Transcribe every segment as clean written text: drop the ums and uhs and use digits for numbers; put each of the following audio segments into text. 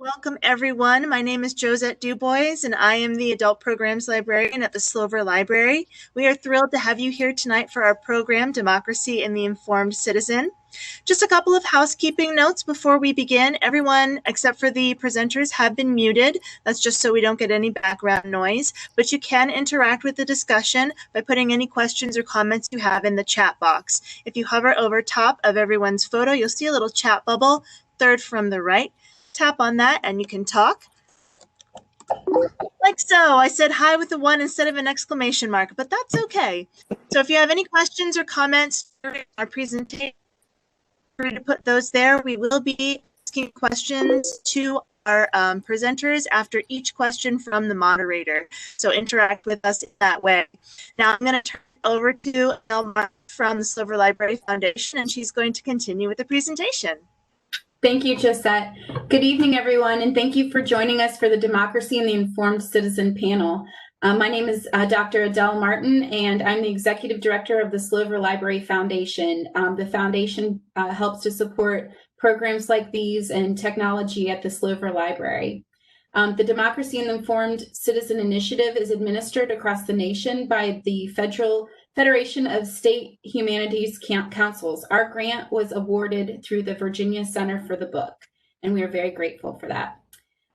Welcome, everyone. My name is Josette DuBois, and I am the Adult Programs Librarian at the Slover Library. We are thrilled to have you here tonight for our program, Democracy and the Informed Citizen. Just a couple of housekeeping notes before we begin. Everyone, except for the presenters, have been muted. That's just so we don't get any background noise. But you can interact with the discussion by putting any questions or comments you have in the chat box. If you hover over top of everyone's photo, you'll see a little chat bubble, third from the right. Tap on that and you can talk. Like so. I said hi with a 1 instead of an exclamation mark, but that's okay. So if you have any questions or comments during our presentation, feel free to put those there. We will be asking questions to our presenters after each question from the moderator. So interact with us in that way. Now I'm going to turn it over to ADALE from the Slover Library Foundation, and she's going to continue with the presentation. Thank you, Josette. Good evening, everyone, and thank you for joining us for the Democracy and the Informed Citizen panel. My name is Dr. ADALE Martin, and I'm the Executive Director of the Slover Library Foundation. The foundation helps to support programs like these and technology at the Slover Library. The Democracy and the Informed Citizen Initiative is administered across the nation by the Federation of State Humanities Councils. Our grant was awarded through the Virginia Center for the Book, and we are very grateful for that.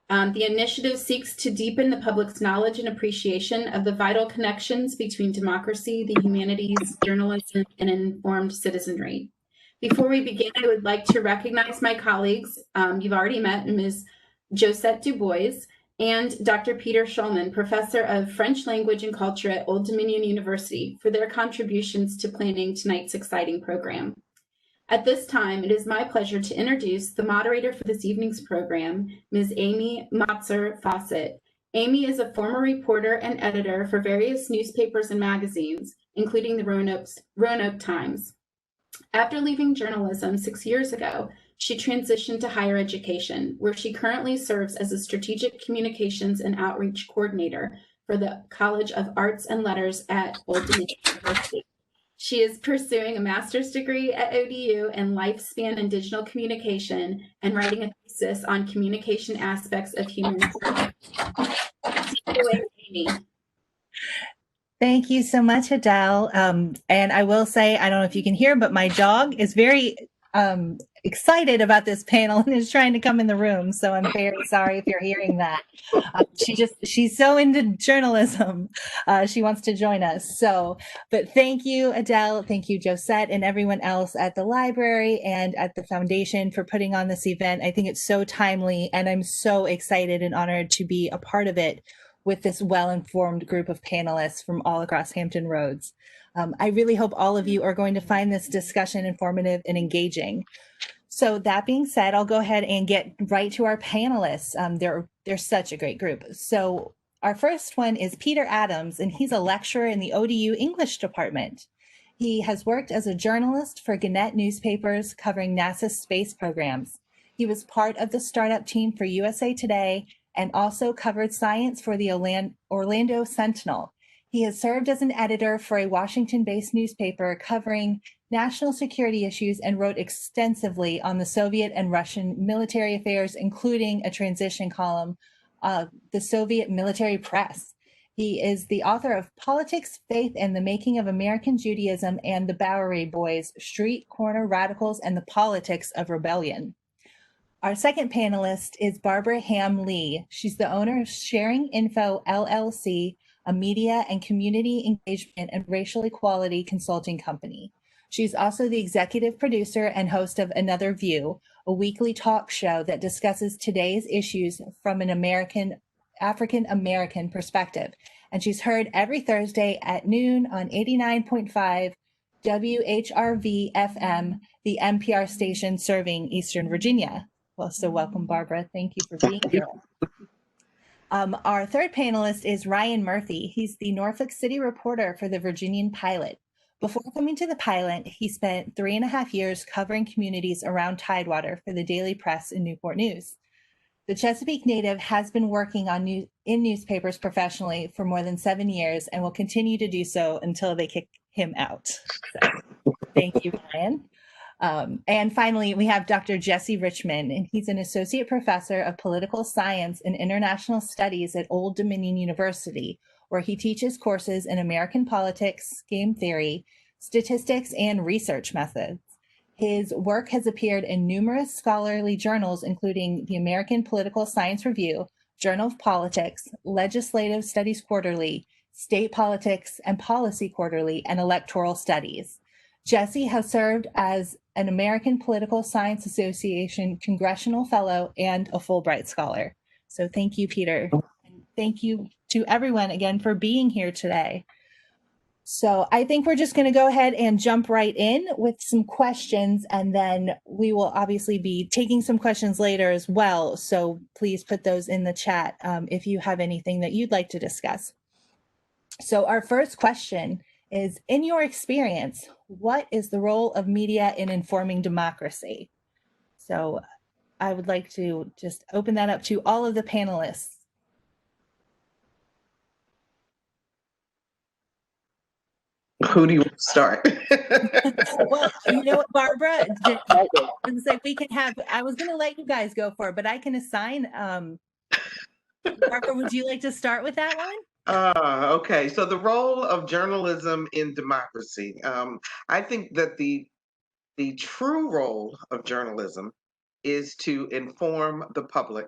The initiative seeks to deepen the public's knowledge and appreciation of the vital connections between democracy, the humanities, journalism, and informed citizenry. Before we begin, I would like to recognize my colleagues. You've already met Ms. Josette DuBois and Dr. Peter Schulman, Professor of French Language and Culture at Old Dominion University, for their contributions to planning tonight's exciting program. At this time, it is my pleasure to introduce the moderator for this evening's program, Ms. Amy Matzke-Fawcett. Amy is a former reporter and editor for various newspapers and magazines, including the Roanoke Times. After leaving journalism 6 years ago, she transitioned to higher education, where she currently serves as a strategic communications and outreach coordinator for the College of Arts and Letters at Old Dominion University. She is pursuing a master's degree at ODU in lifespan and digital communication and writing a thesis on communication aspects of human experience. Take it away, Amy. Thank you so much, ADALE. And I will say, I don't know if you can hear, but my dog is very excited about this panel and is trying to come in the room. So I'm very sorry if you're hearing that. She's so into journalism. She wants to join us. But thank you, ADALE. Thank you, Josette, and everyone else at the library and at the foundation for putting on this event. I think it's so timely, and I'm so excited and honored to be a part of it with this well-informed group of panelists from all across Hampton Roads. I really hope all of you are going to find this discussion informative and engaging. So that being said, I'll go ahead and get right to our panelists. They're such a great group. So our first one is Peter Adams, and he's a lecturer in the ODU English department. He has worked as a journalist for Gannett newspapers covering NASA's space programs. He was part of the startup team for USA Today and also covered science for the Orlando Sentinel. He has served as an editor for a Washington-based newspaper covering national security issues and wrote extensively on the Soviet and Russian military affairs, including a transition column, the Soviet Military Press. He is the author of Politics, Faith, and the Making of American Judaism and the Bowery Boys, Street Corner Radicals and the Politics of Rebellion. Our second panelist is Barbara Hamm Lee. She's the owner of Sharing Info, LLC, a media and community engagement and racial equality consulting company. She's also the executive producer and host of Another View, a weekly talk show that discusses today's issues from an African-American perspective. And she's heard every Thursday at noon on 89.5 WHRV-FM, the NPR station serving Eastern Virginia. Well, so welcome, Barbara. Thank you for being here. Our third panelist is Ryan Murphy. He's the Norfolk City reporter for the Virginian-Pilot. Before coming to the Pilot, he spent 3.5 years covering communities around Tidewater for the Daily Press and Newport News. The Chesapeake native has been working in newspapers professionally for more than 7 years and will continue to do so until they kick him out. So, thank you, Ryan. And finally, we have Dr. Jesse Richman, and he's an associate professor of political science and international studies at Old Dominion University, where he teaches courses in American politics, game theory, statistics, and research methods. His work has appeared in numerous scholarly journals, including the American Political Science Review, Journal of Politics, Legislative Studies Quarterly, State Politics and Policy Quarterly, and Electoral Studies. Jesse has served as an American Political Science Association Congressional Fellow and a Fulbright Scholar. So thank you, Peter. And thank you to everyone again for being here today. So I think we're just going to go ahead and jump right in with some questions, and then we will obviously be taking some questions later as well. So please put those in the chat if you have anything that you'd like to discuss. So our first question is, in your experience, what is the role of media in informing democracy? So I would like to just open that up to all of the panelists. Who do you want to start? Well, you know what, Barbara? We can have. I was going to let you guys go for it, but I can assign. Barbara, would you like to start with that one? Okay. So the role of journalism in democracy. I think that the true role of journalism is to inform the public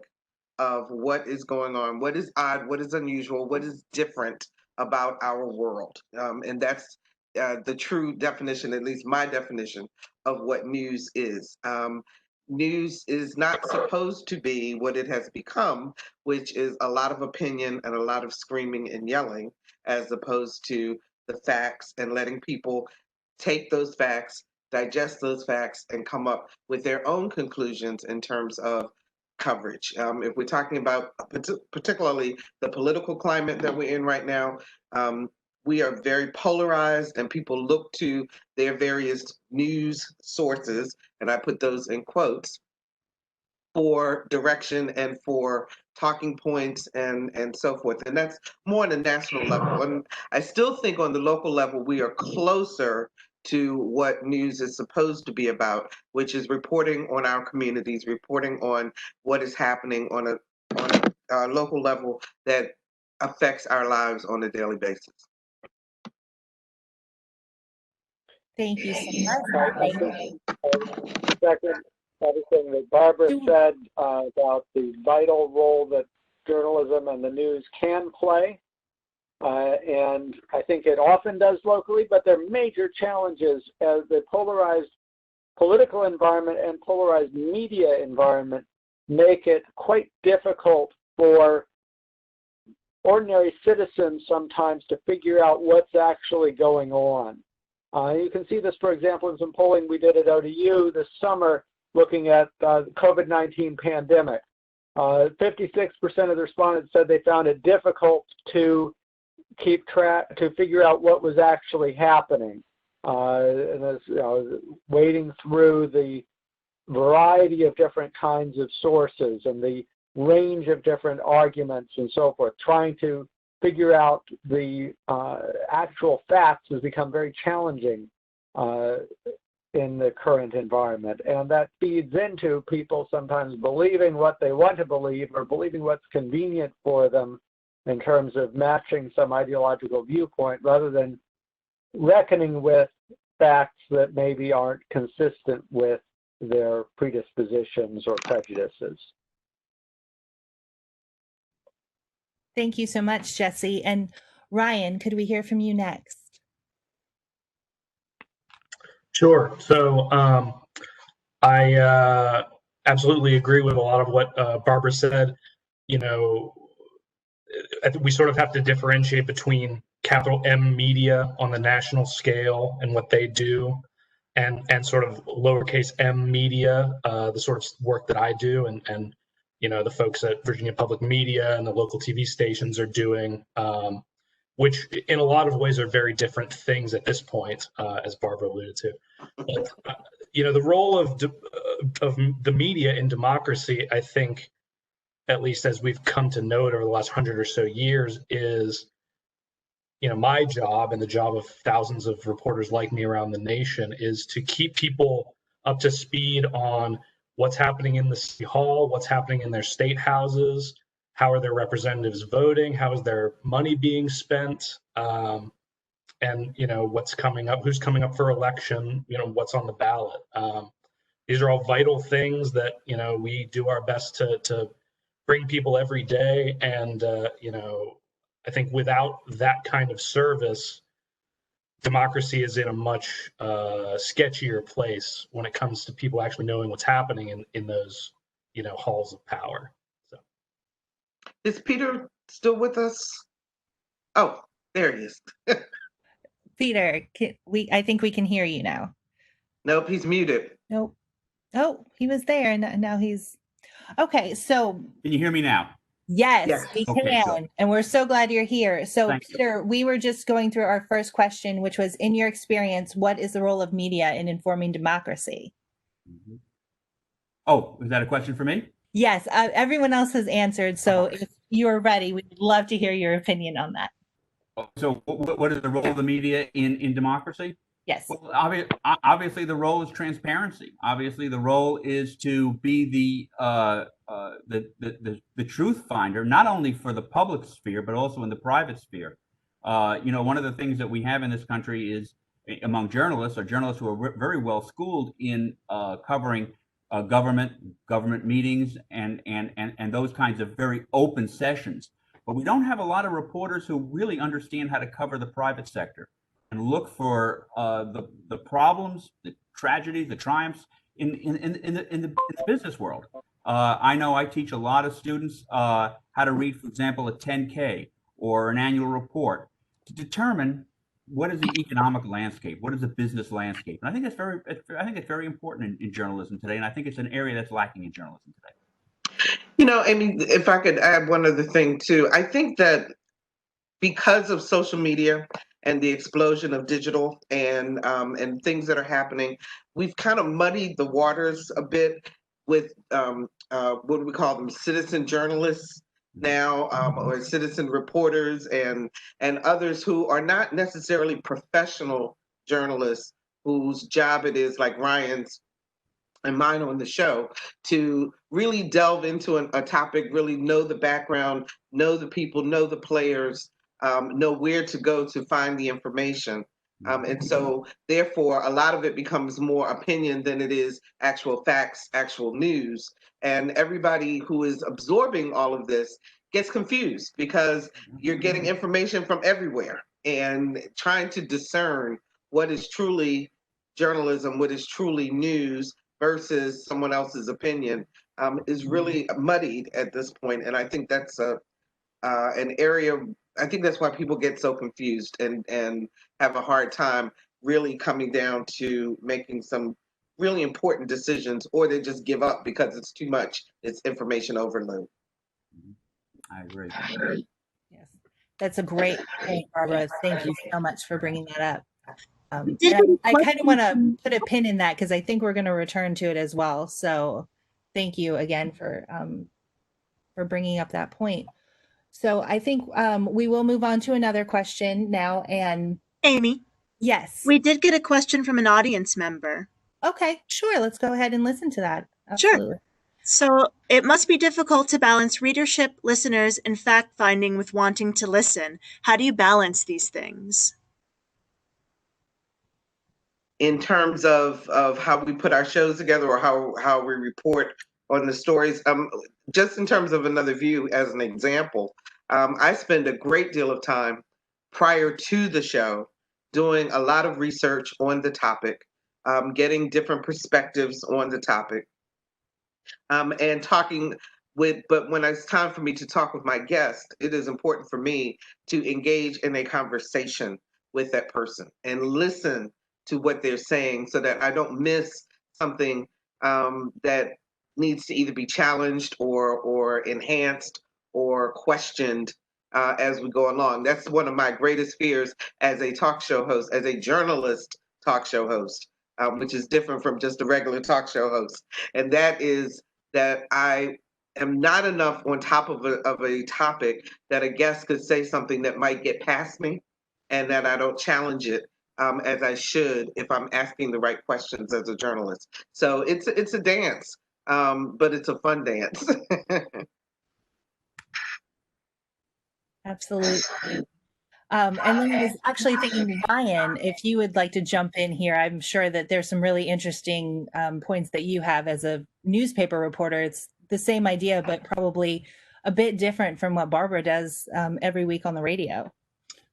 of what is going on, what is odd, what is unusual, what is different about our world, and that's the true definition, at least my definition, of what news is. News is not supposed to be what it has become, which is a lot of opinion and a lot of screaming and yelling, as opposed to the facts and letting people take those facts, digest those facts, and come up with their own conclusions in terms of coverage. If we're talking about particularly the political climate that we're in right now, we are very polarized, and people look to their various news sources, and I put those in quotes, for direction and for talking points and so forth. And that's more on a national level. And I still think on the local level, we are closer to what news is supposed to be about, which is reporting on our communities, reporting on what is happening on a local level that affects our lives on a daily basis. Thank you so much. Second, everything that Barbara said about the vital role that journalism and the news can play. And I think it often does locally, but there are major challenges as the polarized political environment and polarized media environment make it quite difficult for ordinary citizens sometimes to figure out what's actually going on. You can see this, for example, in some polling we did at ODU this summer looking at the COVID-19 pandemic. 56% of the respondents said they found it difficult to keep track, to figure out what was actually happening. And as, wading through the variety of different kinds of sources and the range of different arguments and so forth, trying to figure out the actual facts has become very challenging in the current environment. And that feeds into people sometimes believing what they want to believe or believing what's convenient for them in terms of matching some ideological viewpoint rather than reckoning with facts that maybe aren't consistent with their predispositions or prejudices. Thank you so much, Jesse. And Ryan, could we hear from you next? Sure. So I absolutely agree with a lot of what Barbara said. You know, I think we sort of have to differentiate between capital M media on the national scale and what they do, and sort of lowercase m media, the sort of work that I do, and you know, the folks at Virginia Public Media and the local TV stations are doing, which in a lot of ways are very different things at this point, as Barbara alluded to. But, you know, the role of the media in democracy, I think, at least as we've come to know it over the last 100 or so years, is, you know, my job and the job of thousands of reporters like me around the nation is to keep people up to speed on what's happening in the city hall, what's happening in their state houses, how are their representatives voting, how is their money being spent, and what's coming up, who's coming up for election, what's on the ballot. These are all vital things that we do our best to bring people every day, and I think without that kind of service, democracy is in a much sketchier place when it comes to people actually knowing what's happening in those halls of power. So, is Peter still with us? Oh, there he is. Peter, I think we can hear you now. Nope, he's muted. Nope. Oh, he was there, and now he's okay. So, can you hear me now? Yes, we okay, can, good. And we're so glad you're here. So, Thank Peter, we were just going through our first question, which was, in your experience, what is the role of media in informing democracy? Mm-hmm. Oh, is that a question for me? Yes, everyone else has answered. So, if you're ready, we'd love to hear your opinion on that. So, what is the role of the media in democracy? Yes. Well, obviously, the role is transparency. Obviously, the role is to be the truth finder, not only for the public sphere, but also in the private sphere. One of the things that we have in this country is, among journalists, are journalists who are very well schooled in covering government meetings and those kinds of very open sessions. But we don't have a lot of reporters who really understand how to cover the private sector and look for the problems, the tragedies, the triumphs in the business world. I know I teach a lot of students how to read, for example, a 10K or an annual report to determine what is the economic landscape, what is the business landscape. And I think it's very important in journalism today, and I think it's an area that's lacking in journalism today. Amy, if I could add one other thing too, I think that because of social media and the explosion of digital and things that are happening, we've kind of muddied the waters a bit with what do we call them, citizen journalists now, or citizen reporters and others who are not necessarily professional journalists, whose job it is, like Ryan's and mine on the show, to really delve into a topic, really know the background, know the people, know the players, know where to go to find the information. And so therefore, a lot of it becomes more opinion than it is actual facts, actual news. And everybody who is absorbing all of this gets confused because you're getting information from everywhere and trying to discern what is truly journalism, what is truly news versus someone else's opinion is really muddied at this point. And I think that's an area, I think that's why people get so confused and have a hard time really coming down to making some really important decisions, or they just give up because it's too much. It's information overload. I agree. Yes, that's a great point, Barbara. Thank you so much for bringing that up. I kind of want to put a pin in that because I think we're going to return to it as well. So thank you again for bringing up that point. So I think we will move on to another question now. And Amy. Yes. We did get a question from an audience member. Okay, sure. Let's go ahead and listen to that. Absolutely. Sure. So it must be difficult to balance readership, listeners, and fact-finding with wanting to listen. How do you balance these things? In terms of how we put our shows together or how we report on the stories, just in terms of Another View as an example, I spend a great deal of time prior to the show doing a lot of research on the topic, getting different perspectives on the topic, and talking but when it's time for me to talk with my guest, it is important for me to engage in a conversation with that person and listen to what they're saying so that I don't miss something that needs to either be challenged or enhanced or questioned as we go along. That's one of my greatest fears as a talk show host, as a journalist talk show host, which is different from just a regular talk show host. And that is that I am not enough on top of a topic that a guest could say something that might get past me and that I don't challenge it as I should if I'm asking the right questions as a journalist. So it's a dance, but it's a fun dance. Absolutely. And then I was actually thinking, Ryan, if you would like to jump in here, I'm sure that there's some really interesting points that you have as a newspaper reporter. It's the same idea, but probably a bit different from what Barbara does every week on the radio.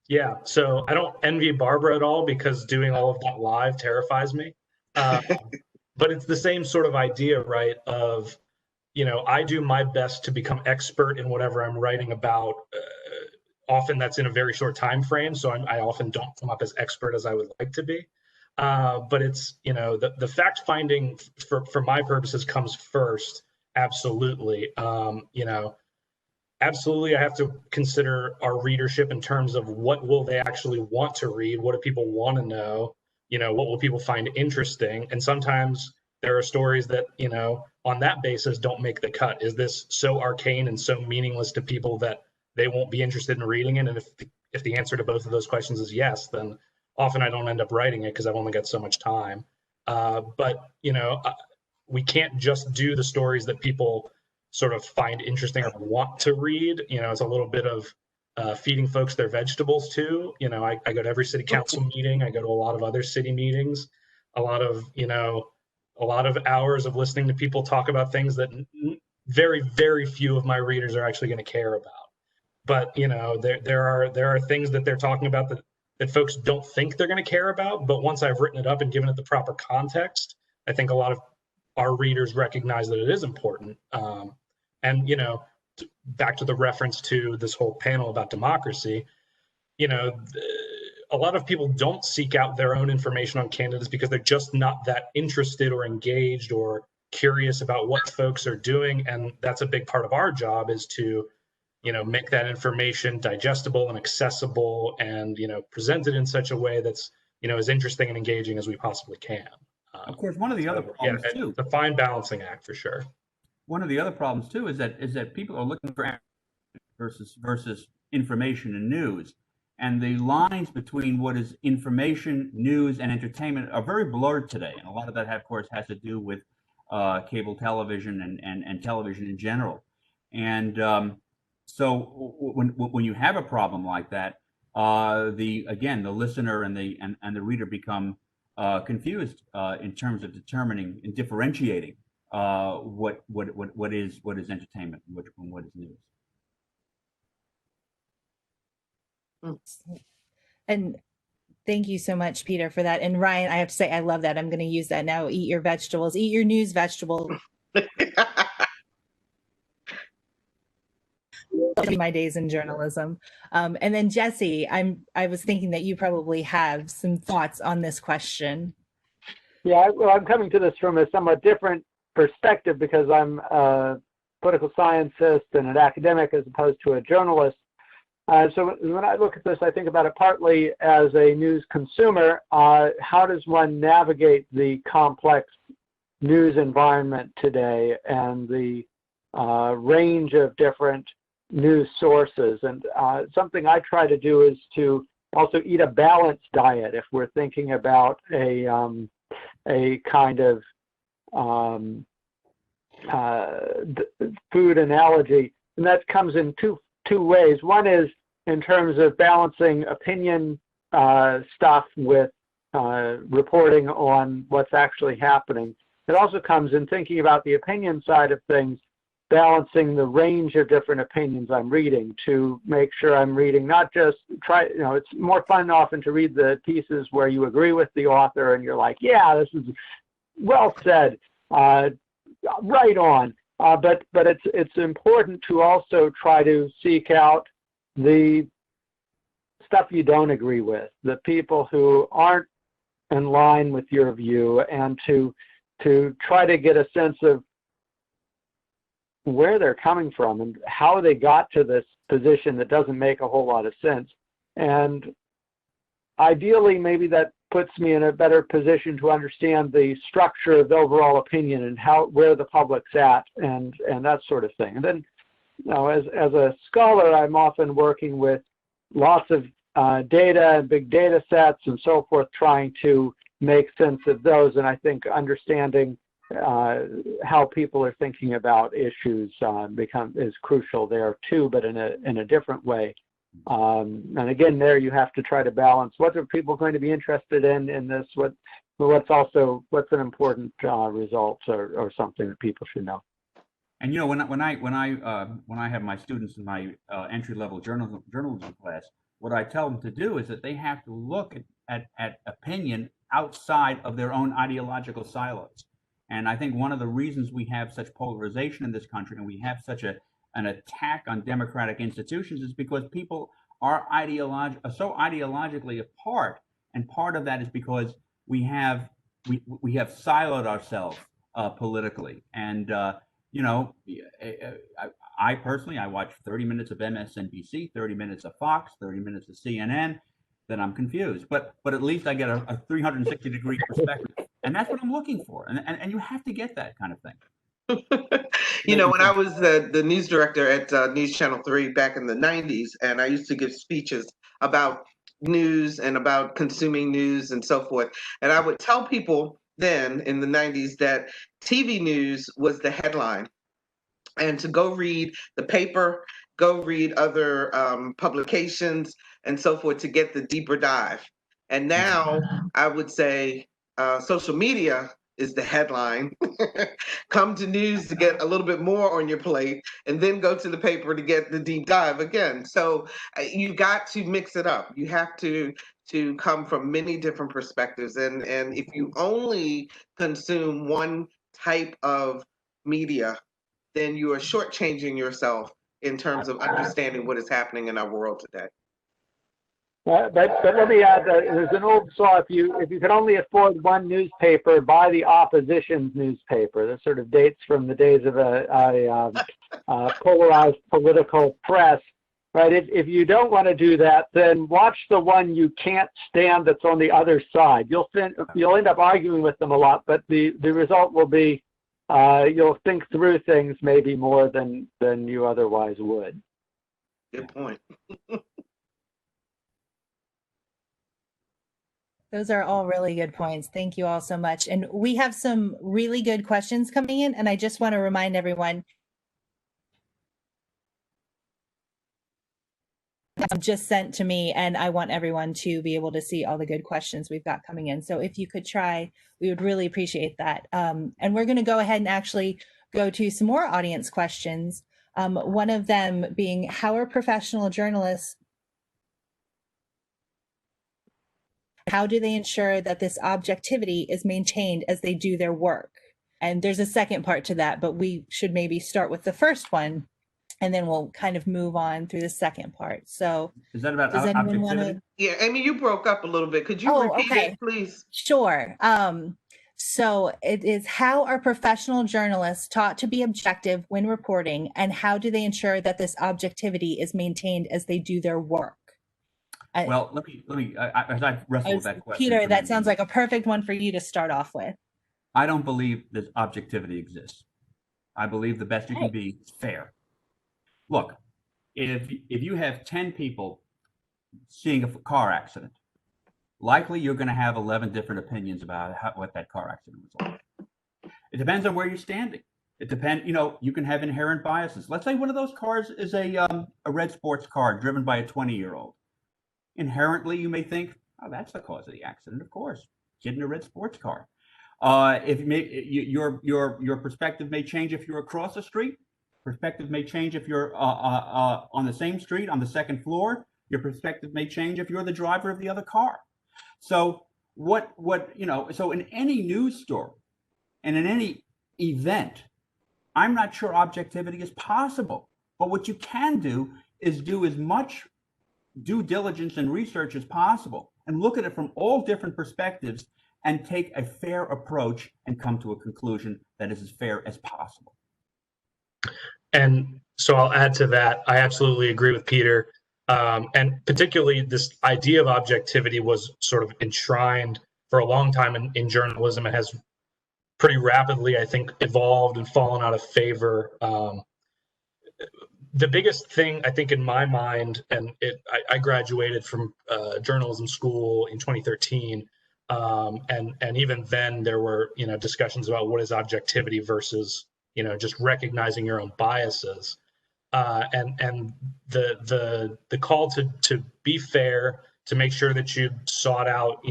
Yeah, so I don't envy Barbara at all because doing all of that live terrifies me. But it's the same sort of idea, right? Of, I do my best to become expert in whatever I'm writing about. Often that's in a very short time frame, so I often don't come up as expert as I would like to be. But it's, the fact finding for my purposes comes first. Absolutely. Absolutely, I have to consider our readership in terms of what will they actually want to read? What do people want to know? What will people find interesting? And sometimes there are stories that, on that basis don't make the cut. Is this so arcane and so meaningless to people that they won't be interested in reading it? And if the answer to both of those questions is yes, then often I don't end up writing it because I've only got so much time. But we can't just do the stories that people sort of find interesting or want to read. It's a little bit of feeding folks their vegetables too. I go to every city council meeting. I go to a lot of other city meetings, a lot of hours of listening to people talk about things that very, very few of my readers are actually going to care about. But, there are things that they're talking about that folks don't think they're going to care about. But once I've written it up and given it the proper context, I think a lot of our readers recognize that it is important. And, back to the reference to this whole panel about democracy, a lot of people don't seek out their own information on candidates because they're just not that interested or engaged or curious about what folks are doing. And that's a big part of our job, is to, make that information digestible and accessible and, presented in such a way that's, as interesting and engaging as we possibly can. Of course, one of the other problems too. It's a fine balancing act for sure. One of the other problems too is that people are looking for versus information and news, and the lines between what is information, news, and entertainment are very blurred today. And a lot of that, of course, has to do with cable television and television in general. And so when you have a problem like that, the listener and the reader become confused in terms of determining and differentiating what is entertainment and what is news. And thank you so much, Peter, for that. And Ryan, I have to say, I love that. I'm going to use that now. Eat your vegetables. Eat your news vegetables. My days in journalism. And then Jesse, I was thinking that you probably have some thoughts on this question. Yeah, well, I'm coming to this from a somewhat different perspective because I'm a political scientist and an academic as opposed to a journalist. So when I look at this, I think about it partly as a news consumer. How does one navigate the complex news environment today and the range of different news sources? And something I try to do is to also eat a balanced diet if we're thinking about a kind of food analogy. And that comes in two ways. One is in terms of balancing opinion stuff with reporting on what's actually happening. It also comes in thinking about the opinion side of things, balancing the range of different opinions I'm reading to make sure I'm reading not just it's more fun often to read the pieces where you agree with the author and you're like, yeah, this is well said, right on. But it's important to also try to seek out the stuff you don't agree with, the people who aren't in line with your view, and to try to get a sense of where they're coming from and how they got to this position that doesn't make a whole lot of sense. And ideally, maybe that puts me in a better position to understand the structure of the overall opinion and where the public's at and that sort of thing. And then, as a scholar, I'm often working with lots of data and big data sets and so forth, trying to make sense of those. And I think understanding how people are thinking about issues is crucial there too, but in a different way. And again, there you have to try to balance what are people going to be interested in this, what's an important result or something that people should know. And you know, when I have my students in my entry-level journalism class, what I tell them to do is that they have to look at opinion outside of their own ideological silos. And I think one of the reasons we have such polarization in this country and we have such an attack on democratic institutions is because people are so ideologically apart. And part of that is because we have siloed ourselves politically. And you know, I personally watch 30 minutes of MSNBC, 30 minutes of Fox, 30 minutes of CNN. Then I'm confused, but at least I get a 360-degree perspective, and that's what I'm looking for. And you have to get that kind of thing. You know, when I was the news director at News Channel 3 back in the 90s, and I used to give speeches about news and about consuming news and so forth, and I would tell people then in the 90s that TV news was the headline, and to go read the paper, go read other publications and so forth to get the deeper dive. And now I would say social media is the headline. Come to news to get a little bit more on your plate, and then go to the paper to get the deep dive again. So you got to mix it up. You have to come from many different perspectives. And if you only consume one type of media, then you are shortchanging yourself in terms of understanding what is happening in our world today. But let me add that there's an old saw: if you can only afford one newspaper, buy the opposition's newspaper. That sort of dates from the days of a polarized political press, right? If you don't want to do that, then watch the one you can't stand that's on the other side. You'll end up arguing with them a lot, but the result will be you'll think through things maybe more than you otherwise would. Good point. Those are all really good points. Thank you all so much. And we have some really good questions coming in, and I just want to remind everyone just sent to me, and I want everyone to be able to see all the good questions we've got coming in. So if you could try, we would really appreciate that. And we're going to go ahead and actually go to some more audience questions. One of them being, how are professional journalists, how do they ensure that this objectivity is maintained as they do their work? And there's a second part to that, but we should maybe start with the first one, and then we'll kind of move on through the second part. So is that about does anyone want objectivity? to? Yeah, Amy, you broke up a little bit. Could you repeat it, please? Sure. So it is, how are professional journalists taught to be objective when reporting, and how do they ensure that this objectivity is maintained as they do their work? Well, let me as I wrestle with that question. Peter, that sounds like a perfect one for you to start off with. I don't believe that objectivity exists. I believe the best you can be is fair. Look, if you have 10 people seeing a car accident, likely you're going to have 11 different opinions about what that car accident was like. It depends on where you're standing. It depends, you know, you can have inherent biases. Let's say one of those cars is a red sports car driven by a 20-year-old. Inherently, you may think, oh, that's the cause of the accident, of course. Kid in a red sports car. Your perspective may change if you're across the street. Perspective may change if you're on the same street on the second floor. Your perspective may change if you're the driver of the other car. So so in any news story and in any event, I'm not sure objectivity is possible. But what you can do is do as much due diligence and research as possible and look at it from all different perspectives and take a fair approach and come to a conclusion that is as fair as possible. And so I'll add to that. I absolutely agree with Peter. And particularly this idea of objectivity was sort of enshrined for a long time in journalism. It has pretty rapidly, I think, evolved and fallen out of favor the biggest thing I think in my mind, and I graduated from journalism school in 2013, and even then there were discussions about what is objectivity versus just recognizing your own biases, and the call to be fair, to make sure that you sought out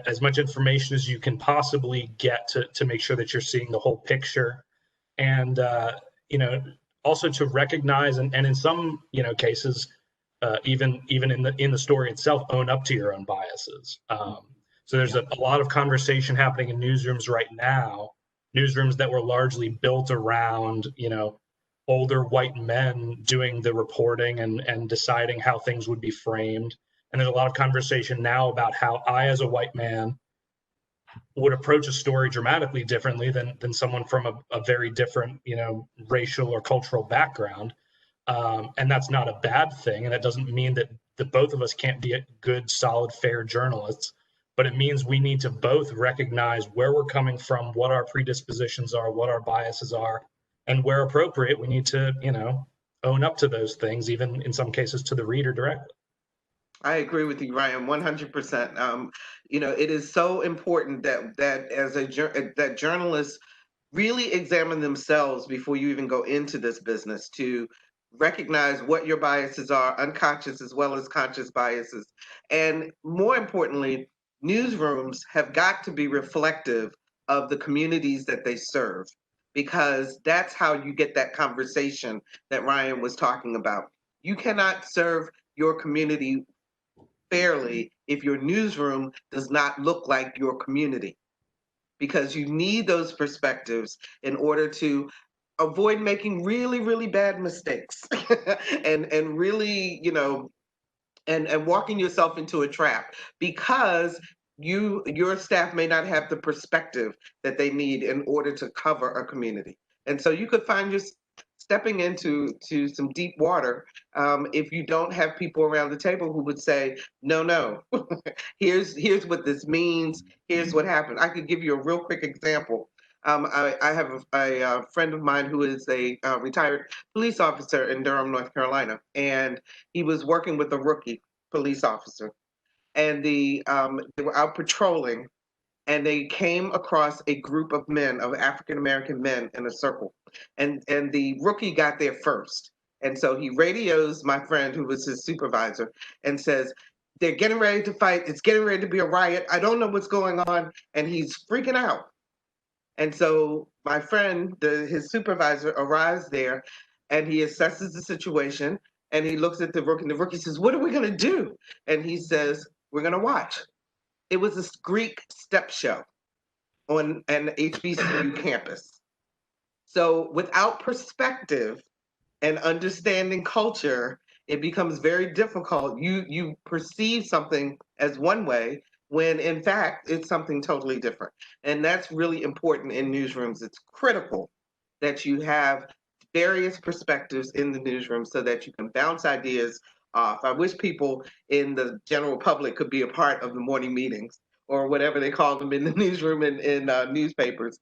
as much information as you can possibly get to make sure that you're seeing the whole picture, and also to recognize and in some cases even in the story itself, own up to your own biases. So there's a lot of conversation happening in newsrooms right now, newsrooms that were largely built around older white men doing the reporting and deciding how things would be framed. And there's a lot of conversation now about how I, as a white man, would approach a story dramatically differently than someone from a very different, racial or cultural background. And that's not a bad thing. And that doesn't mean that both of us can't be good, solid, fair journalists, but it means we need to both recognize where we're coming from, what our predispositions are, what our biases are, and where appropriate, we need to, own up to those things, even in some cases to the reader directly. I agree with you, Ryan, 100%. It is so important that as that journalists really examine themselves before you even go into this business, to recognize what your biases are, unconscious as well as conscious biases. And more importantly, newsrooms have got to be reflective of the communities that they serve, because that's how you get that conversation that Ryan was talking about. You cannot serve your community fairly if your newsroom does not look like your community, because you need those perspectives in order to avoid making really, really bad mistakes and really, and walking yourself into a trap, because your staff may not have the perspective that they need in order to cover a community. And so you could find yourself stepping into some deep water if you don't have people around the table who would say, no, here's what this means, here's what happened. I could give you a real quick example. I have a friend of mine who is a retired police officer in Durham, North Carolina, and he was working with a rookie police officer, and they were out patrolling, and they came across a group of men, of African-American men, in a circle. And the rookie got there first. And so he radios my friend, who was his supervisor, and says, they're getting ready to fight. It's getting ready to be a riot. I don't know what's going on. And he's freaking out. And so my friend, his supervisor, arrives there, and he assesses the situation, and he looks at the rookie, and the rookie says, what are we going to do? And he says, we're going to watch. It was a Greek step show on an HBCU campus. So without perspective and understanding culture, it becomes very difficult. You perceive something as one way when in fact it's something totally different. And that's really important in newsrooms. It's critical that you have various perspectives in the newsroom so that you can bounce ideas off. I wish people in the general public could be a part of the morning meetings, or whatever they call them in the newsroom and in newspapers,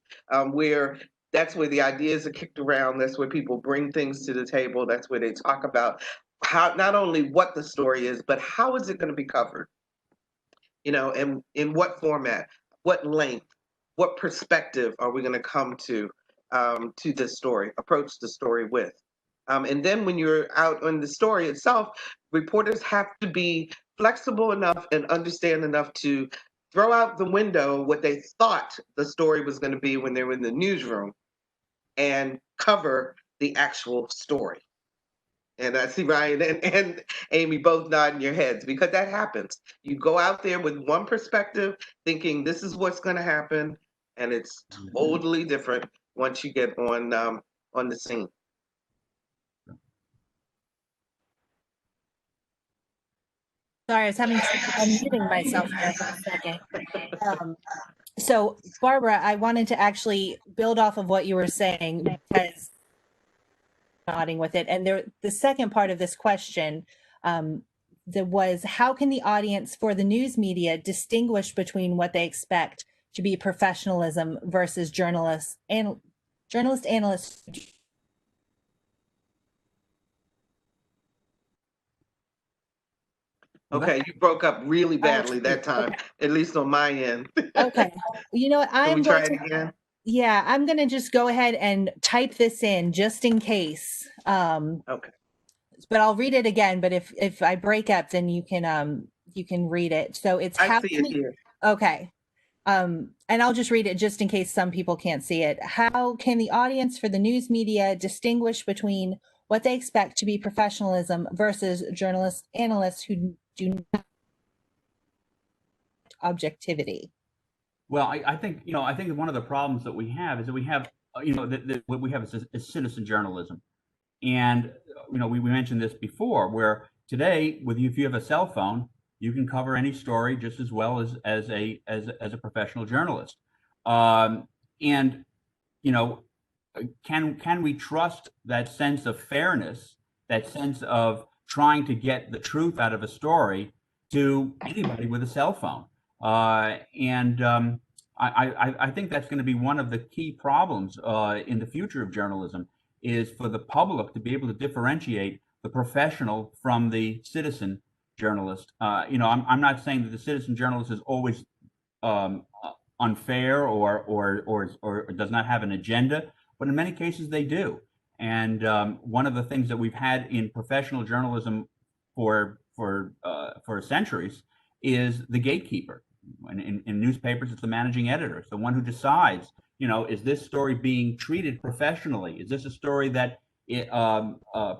where that's where the ideas are kicked around. That's where people bring things to the table. That's where they talk about how, not only what the story is, but how is it going to be covered? And in what format, what length, what perspective are we going to come to this story, approach the story with? And then when you're out on the story itself, reporters have to be flexible enough and understand enough to throw out the window what they thought the story was going to be when they were in the newsroom and cover the actual story. And I see Ryan and Amy both nodding your heads, because that happens. You go out there with one perspective thinking this is what's going to happen, and it's totally different once you get on the scene. Sorry, I was having trouble unmuting myself there for a second. So, Barbara, I wanted to actually build off of what you were saying, because nodding with it. And the second part of this question was, how can the audience for the news media distinguish between what they expect to be professionalism versus journalist analysts Okay, you broke up really badly that time, Okay. at least on my end. Okay. You know what? Can we try it again? Yeah, I'm going to just go ahead and type this in just in case. Okay. But I'll read it again. But if I break up, then you can read it. So it's I see it here. Okay. And I'll just read it just in case some people can't see it. How can the audience for the news media distinguish between what they expect to be professionalism versus journalists, analysts who do not objectivity? Well, I think one of the problems that we have is that we have what we have is citizen journalism, and we mentioned this before, where today if you have a cell phone, you can cover any story just as well as a professional journalist, and can we trust that sense of fairness, that sense of trying to get the truth out of a story to anybody with a cell phone? I think that's going to be one of the key problems in the future of journalism, is for the public to be able to differentiate the professional from the citizen journalist. I'm not saying that the citizen journalist is always unfair or does not have an agenda, but in many cases they do. And one of the things that we've had in professional journalism for centuries is the gatekeeper. In newspapers, it's the managing editor. It's the one who decides, is this story being treated professionally? Is this a story that it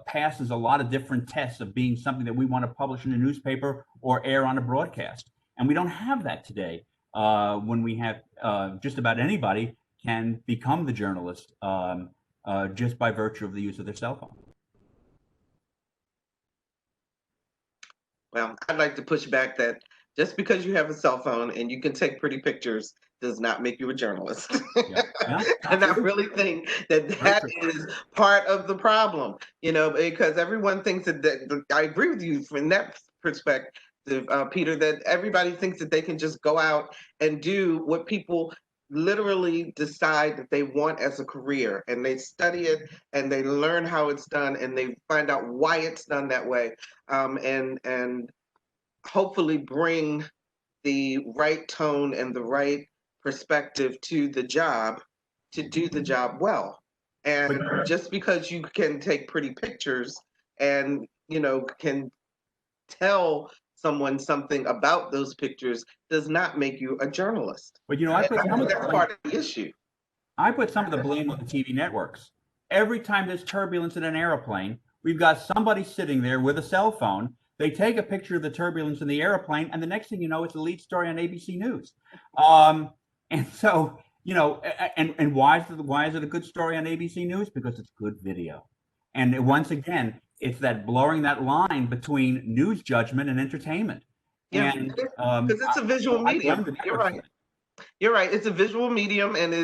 passes a lot of different tests of being something that we want to publish in a newspaper or air on a broadcast? And we don't have that today, when we have just about anybody can become the journalist just by virtue of the use of their cell phone. Well, I'd like to push back that just because you have a cell phone and you can take pretty pictures does not make you a journalist. Yeah. And I really think that is part of the problem, because everyone thinks that I agree with you from that perspective, Peter, that everybody thinks that they can just go out and do what people literally decide that they want as a career, and they study it and they learn how it's done and they find out why it's done that way, and hopefully bring the right tone and the right perspective to the job to do the job well. And just because you can take pretty pictures and can tell someone something about those pictures does not make you a journalist. But I put that's part of the issue. I put some of the blame on the TV networks. Every time there's turbulence in an airplane, we've got somebody sitting there with a cell phone. They take a picture of the turbulence in the airplane, and the next thing you know, it's the lead story on ABC News. And so, and why is it a good story on ABC News? Because it's good video. And once again, it's that blurring that line between news judgment and entertainment. Yeah, because it's a visual medium. You're right. You're right. It's a visual medium, and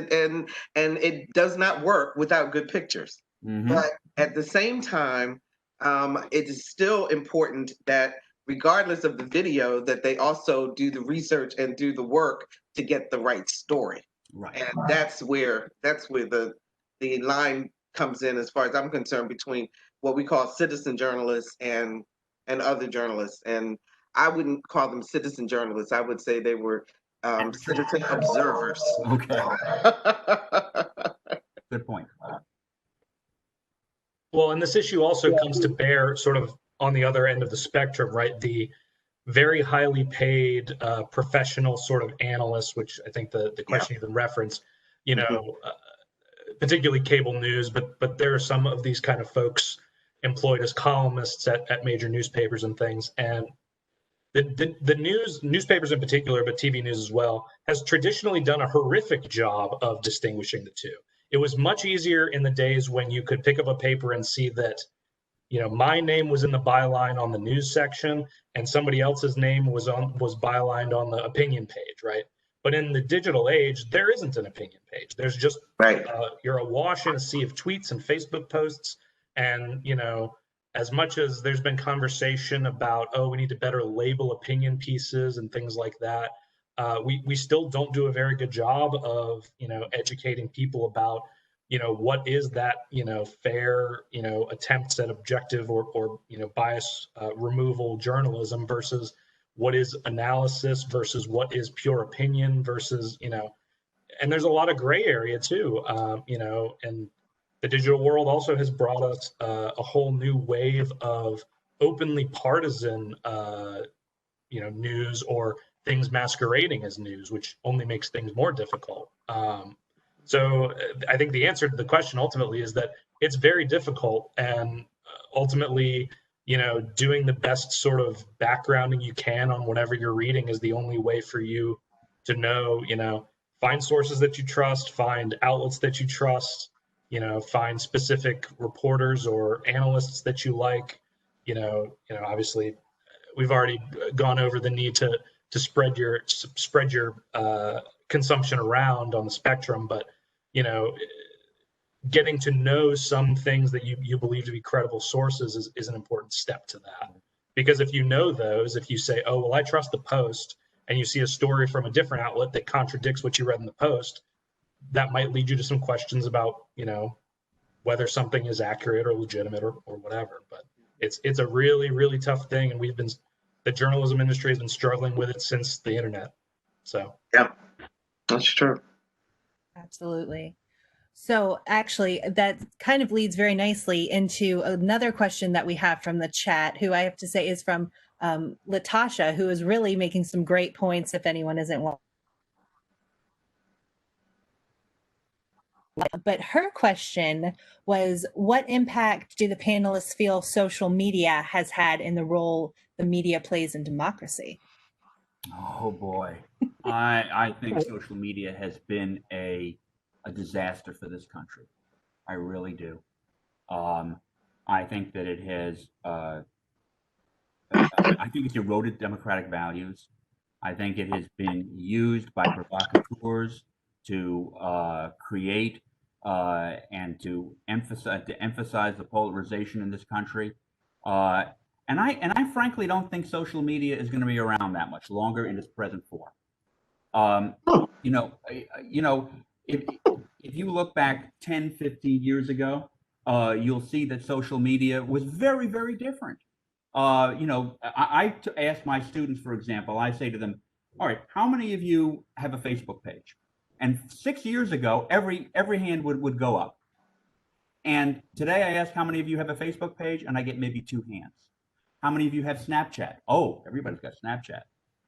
it does not work without good pictures. Mm-hmm. But at the same time, it is still important that regardless of the video, that they also do the research and do the work to get the right story. Right. And that's where the line comes in, as far as I'm concerned, between what we call citizen journalists and other journalists. And I wouldn't call them citizen journalists. I would say they were citizen observers. Okay. Good point. Well, and this issue also comes to bear sort of on the other end of the spectrum, right? The very highly paid professional sort of analysts, which I think the question even referenced, particularly cable news, but there are some of these kind of folks employed as columnists at major newspapers and things. And the newspapers in particular, but TV news as well, has traditionally done a horrific job of distinguishing the two. It was much easier in the days when you could pick up a paper and see that, my name was in the byline on the news section and somebody else's name was bylined on the opinion page, right? But in the digital age, there isn't an opinion page. There's just, you're awash in a sea of tweets and Facebook posts. And, as much as there's been conversation about, we need to better label opinion pieces and things like that, we still don't do a very good job of, educating people about what is that, fair, attempts at objective or bias removal journalism versus what is analysis versus what is pure opinion versus, and there's a lot of gray area too, and the digital world also has brought us a whole new wave of openly partisan, news or things masquerading as news, which only makes things more difficult. So I think the answer to the question ultimately is that it's very difficult, and ultimately, doing the best sort of backgrounding you can on whatever you're reading is the only way for you to know, find sources that you trust, find outlets that you trust, find specific reporters or analysts that you like. Obviously we've already gone over the need to spread your consumption around on the spectrum, but getting to know some things that you believe to be credible sources is an important step to that. Because if you know those, if you say, oh, well, I trust the Post, and you see a story from a different outlet that contradicts what you read in the Post, that might lead you to some questions about, whether something is accurate or legitimate or whatever. But it's a really, really tough thing, and the journalism industry has been struggling with it since the internet. So yeah, that's true. Absolutely. So actually, that kind of leads very nicely into another question that we have from the chat, who I have to say is from Latasha, who is really making some great points if anyone isn't well. But her question was, what impact do the panelists feel social media has had in the role the media plays in democracy? Oh boy, I think social media has been a disaster for this country. I really do. I think that it has. I think it's eroded democratic values. I think it has been used by provocateurs to create and to emphasize the polarization in this country. And I frankly don't think social media is going to be around that much longer in its present form. If you look back 10, 15 years ago, you'll see that social media was very, very different. I ask my students, for example, I say to them, all right, how many of you have a Facebook page? And 6 years ago, every hand would go up. And today I ask how many of you have a Facebook page, and I get maybe 2 hands. How many of you have Snapchat? Oh, everybody's got Snapchat.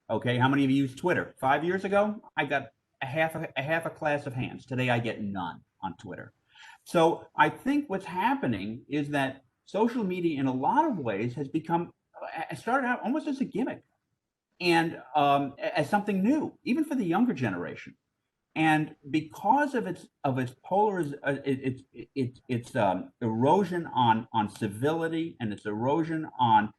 Okay, how many of you use Twitter? 5 years ago, I got a half a class of hands. Today I get none on Twitter. So I think what's happening is that social media in a lot of ways has started out almost as a gimmick and as something new, even for the younger generation. And because of its erosion on civility and its erosion on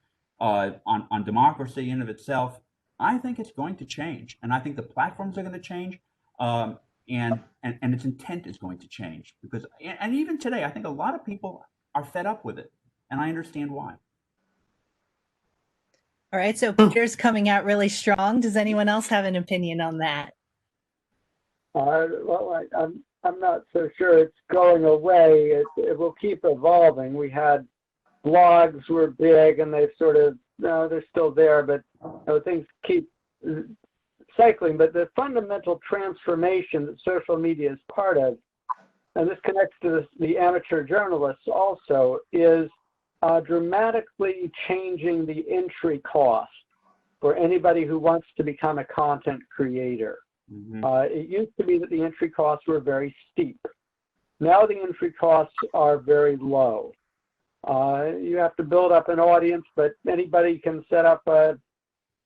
democracy in of itself, I think it's going to change, and I think the platforms are going to change, and its intent is going to change, because and even today, I think a lot of people are fed up with it, and I understand why. All right, so Peter's coming out really strong. Does anyone else have an opinion on that? Well, I'm not so sure it's going away. It will keep evolving. We had blogs were big, and they've sort of, they're still there, but things keep cycling. But the fundamental transformation that social media is part of, and this connects to the amateur journalists also, is dramatically changing the entry cost for anybody who wants to become a content creator. Mm-hmm. It used to be that the entry costs were very steep. Now the entry costs are very low. You have to build up an audience, but anybody can set up a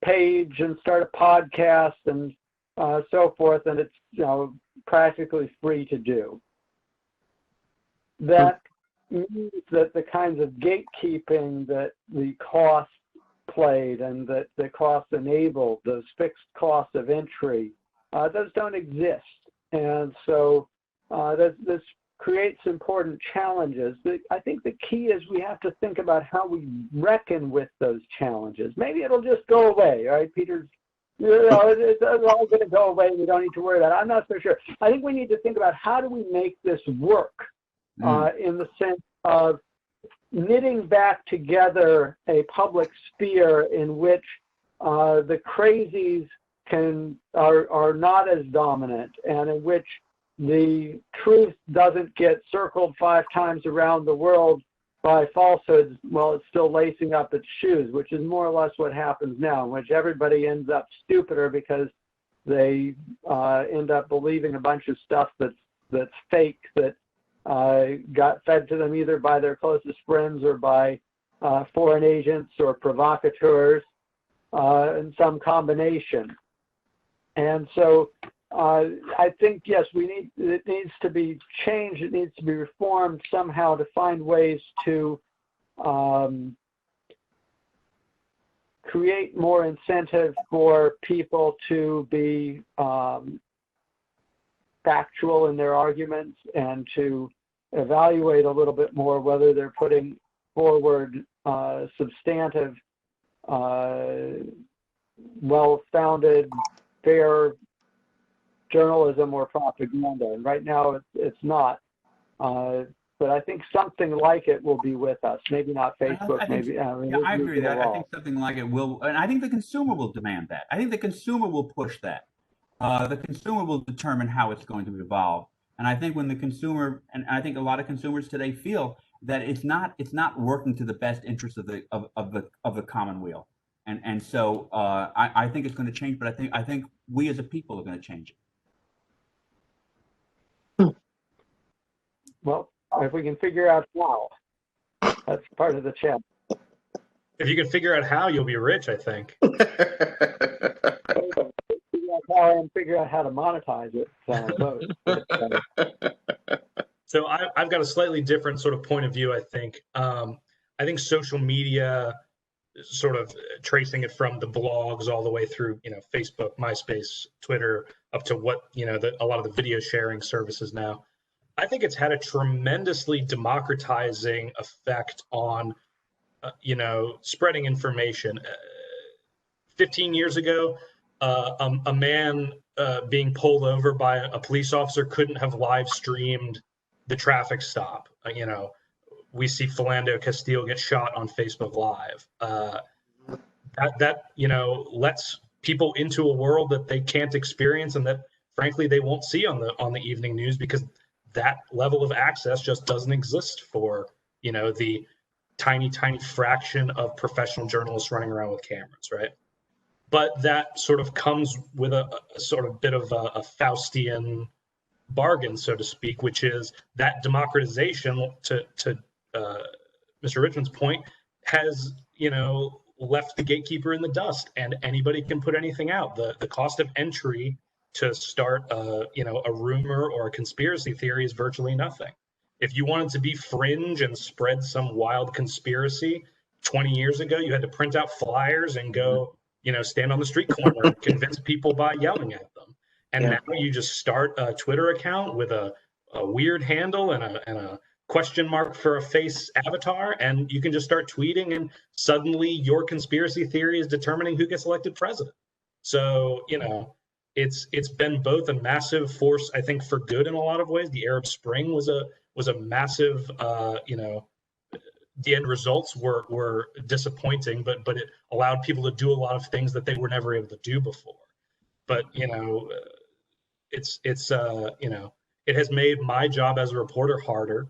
page and start a podcast and so forth, and it's practically free to do. That means that the kinds of gatekeeping that the cost played and that the cost enabled, those fixed costs of entry, those don't exist. And so this creates important challenges. I think the key is we have to think about how we reckon with those challenges. Maybe it'll just go away, right? Peter's it's all going to go away. We don't need to worry about it. I'm not so sure. I think we need to think about how do we make this work in the sense of knitting back together a public sphere in which the crazies are not as dominant, and in which the truth doesn't get circled 5 times around the world by falsehoods while it's still lacing up its shoes, which is more or less what happens now, in which everybody ends up stupider because they end up believing a bunch of stuff that's fake, that got fed to them either by their closest friends or by foreign agents or provocateurs, in some combination. And so I think, yes, it needs to be changed, it needs to be reformed somehow to find ways to create more incentive for people to be factual in their arguments, and to evaluate a little bit more whether they're putting forward substantive, well-founded, fair journalism or propaganda. And right now it's not. But I think something like it will be with us. Maybe not Facebook, I maybe. I agree with that. I think something like it will, and I think the consumer will demand that. I think the consumer will push that. The consumer will determine how it's going to evolve. And I think when the consumer, and I think a lot of consumers today feel that it's not working to the best interest of the commonweal. And so I think it's going to change, but I think we as a people are going to change it. Well, if we can figure out how, that's part of the challenge. If you can figure out how, you'll be rich, I think. Figure out how to monetize it. So I've got a slightly different sort of point of view, I think. I think social media, sort of tracing it from the blogs all the way through, Facebook, MySpace, Twitter, up to what, a lot of the video sharing services now. I think it's had a tremendously democratizing effect on, spreading information. 15 years ago, a man being pulled over by a police officer couldn't have live streamed the traffic stop. We see Philando Castile get shot on Facebook Live. That lets people into a world that they can't experience, and that frankly they won't see on the evening news, because that level of access just doesn't exist for the tiny fraction of professional journalists running around with cameras, right? But that sort of comes with a sort of bit of a Faustian bargain, so to speak, which is that democratization, to Mr. Richman's point, has left the gatekeeper in the dust, and anybody can put anything out. The cost of entry to start a rumor or a conspiracy theory is virtually nothing. If you wanted to be fringe and spread some wild conspiracy 20 years ago, you had to print out flyers and go stand on the street corner and convince people by yelling at them. And now you just start a Twitter account with a weird handle and a question mark for a face avatar, and you can just start tweeting, and suddenly your conspiracy theory is determining who gets elected president. So, it's been both a massive force, I think, for good in a lot of ways. The Arab Spring was a massive, the end results were disappointing, but it allowed people to do a lot of things that they were never able to do before. But it has made my job as a reporter harder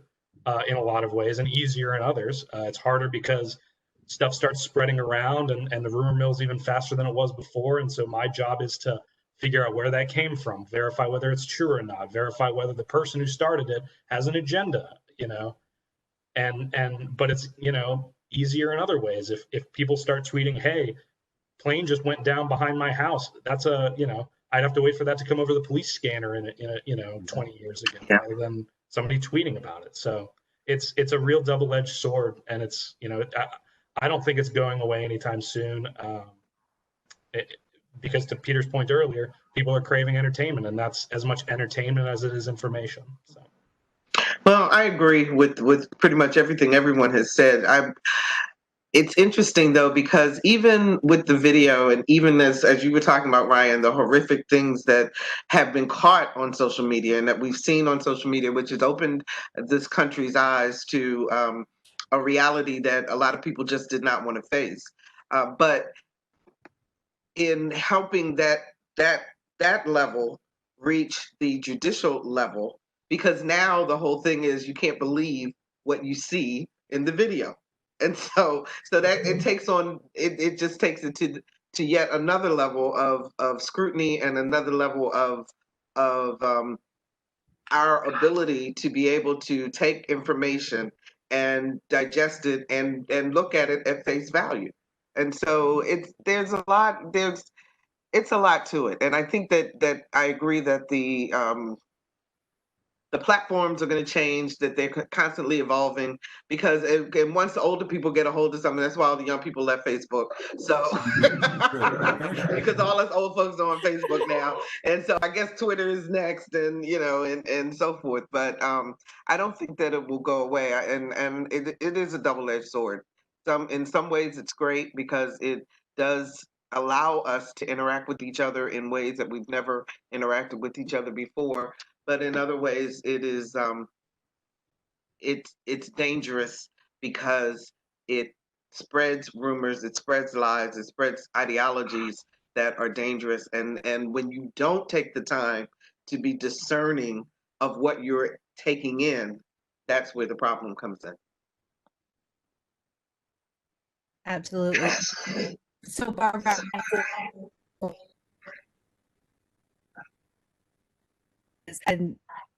in a lot of ways, and easier in others. It's harder because stuff starts spreading around, and the rumor mill is even faster than it was before. And so my job is to figure out where that came from, verify whether it's true or not, verify whether the person who started it has an agenda, but it's, easier in other ways. If people start tweeting, hey, plane just went down behind my house, that's I'd have to wait for that to come over the police scanner in 20 years ago, rather than somebody tweeting about it. So it's a real double-edged sword, and it's, I don't think it's going away anytime soon. Because to Peter's point earlier, people are craving entertainment, and that's as much entertainment as it is information. So. Well, I agree with pretty much everything everyone has said. It's interesting though, because even with the video and even as you were talking about, Ryan, the horrific things that have been caught on social media and that we've seen on social media, which has opened this country's eyes to a reality that a lot of people just did not want to face. But in helping that level reach the judicial level, because now the whole thing is you can't believe what you see in the video, and so that it takes on it just takes it to yet another level of scrutiny and another level of our ability to be able to take information and digest it and look at it at face value. And so it's a lot to it. And I think that I agree that the platforms are going to change, that they're constantly evolving, because and once the older people get a hold of something, that's why all the young people left Facebook. So because all us old folks are on Facebook now, and so I guess Twitter is next, and and so forth. But I don't think that it will go away, and it is a double-edged sword. In some ways it's great because it does allow us to interact with each other in ways that we've never interacted with each other before. But in other ways, it's dangerous because it spreads rumors, it spreads lies, it spreads ideologies that are dangerous. And when you don't take the time to be discerning of what you're taking in, that's where the problem comes in. Absolutely. So Barbara, and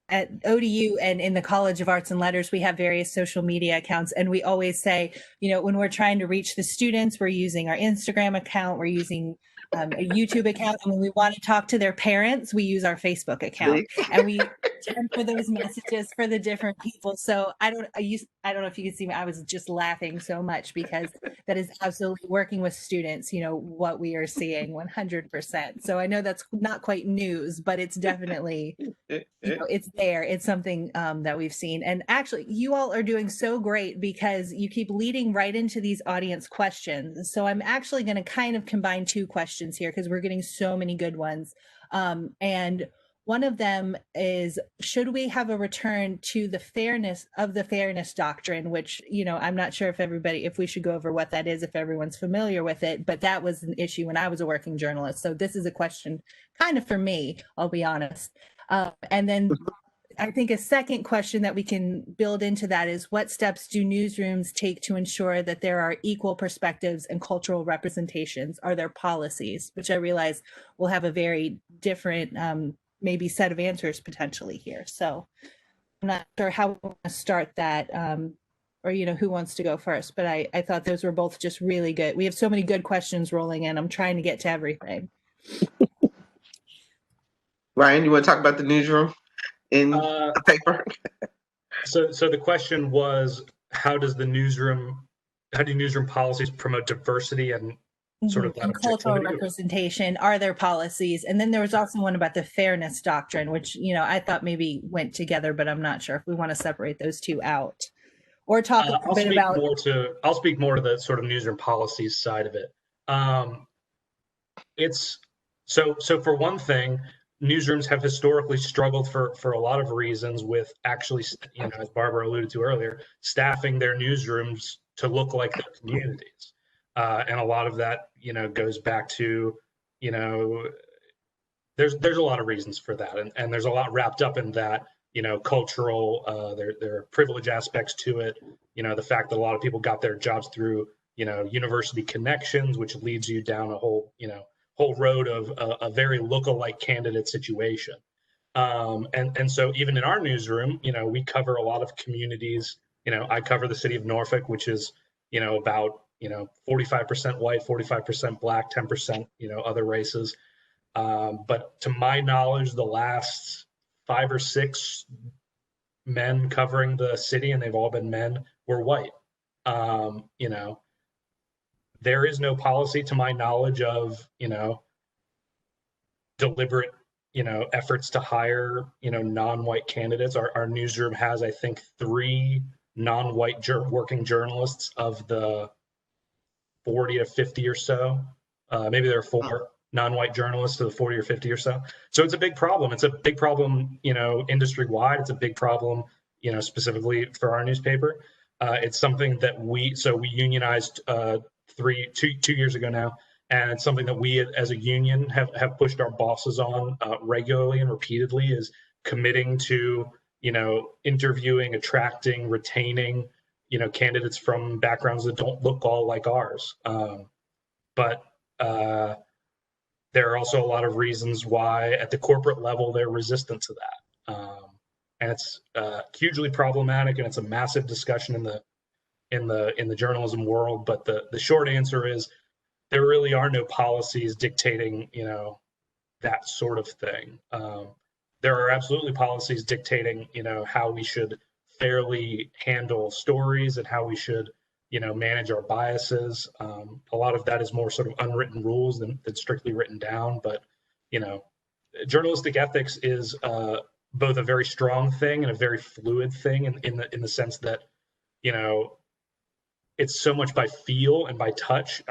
at ODU and in the College of Arts and Letters, we have various social media accounts. And we always say, when we're trying to reach the students, we're using our Instagram account, we're using a YouTube account. And when we want to talk to their parents, we use our Facebook account. And we turn for those messages for the different people. So I don't know if you can see me. I was just laughing so much because that is absolutely working with students, what we are seeing 100%. So I know that's not quite news, but it's definitely, it's there. It's something that we've seen. And actually, you all are doing so great because you keep leading right into these audience questions. So I'm actually going to kind of combine two questions here because we're getting so many good ones. And one of them is, should we have a return to the fairness doctrine, which, I'm not sure if we should go over what that is, if everyone's familiar with it, but that was an issue when I was a working journalist. So this is a question kind of for me, I'll be honest. And then I think a second question that we can build into that is, what steps do newsrooms take to ensure that there are equal perspectives and cultural representations? Are there policies? Which I realize will have a very different maybe set of answers potentially here. So I'm not sure how we want to start that or, who wants to go first, but I thought those were both just really good. We have so many good questions rolling in. I'm trying to get to everything. Ryan, you want to talk about the newsroom in the paper? So the question was, how do newsroom policies promote diversity and sort of that cultural representation? Are there policies? And then there was also one about the fairness doctrine, which, I thought maybe went together, but I'm not sure if we want to separate those two out or talk a bit about. I'll speak more to the sort of newsroom policies side of it. It's so for one thing, newsrooms have historically struggled for a lot of reasons with actually, as Barbara alluded to earlier, staffing their newsrooms to look like their communities. And a lot of that, goes back to, there's a lot of reasons for that. And there's a lot wrapped up in that, cultural, there are privilege aspects to it. The fact that a lot of people got their jobs through, university connections, which leads you down a whole road of a very lookalike candidate situation. And so even in our newsroom, we cover a lot of communities. I cover the city of Norfolk, which is, about 45% white, 45% black, 10%, other races. But to my knowledge, the last 5 or 6 men covering the city, and they've all been men, were white. There is no policy to my knowledge of, deliberate, efforts to hire, non-white candidates. Our newsroom has, I think, 3 non-white working journalists of the 40 to 50 or so. Maybe there are 4 non-white journalists to the 40 or 50 or so. So it's a big problem. It's a big problem, industry-wide. It's a big problem, specifically for our newspaper. It's something that we unionized 2 years ago now, and it's something that we as a union have pushed our bosses on regularly and repeatedly, is committing to interviewing, attracting, retaining candidates from backgrounds that don't look all like ours. But there are also a lot of reasons why at the corporate level they're resistant to that. And it's hugely problematic, and it's a massive discussion in the journalism world. But the short answer is there really are no policies dictating that sort of thing. There are absolutely policies dictating how we should fairly handle stories and how we should manage our biases. A lot of that is more sort of unwritten rules than strictly written down. But journalistic ethics is both a very strong thing and a very fluid thing in the sense that it's so much by feel and by touch.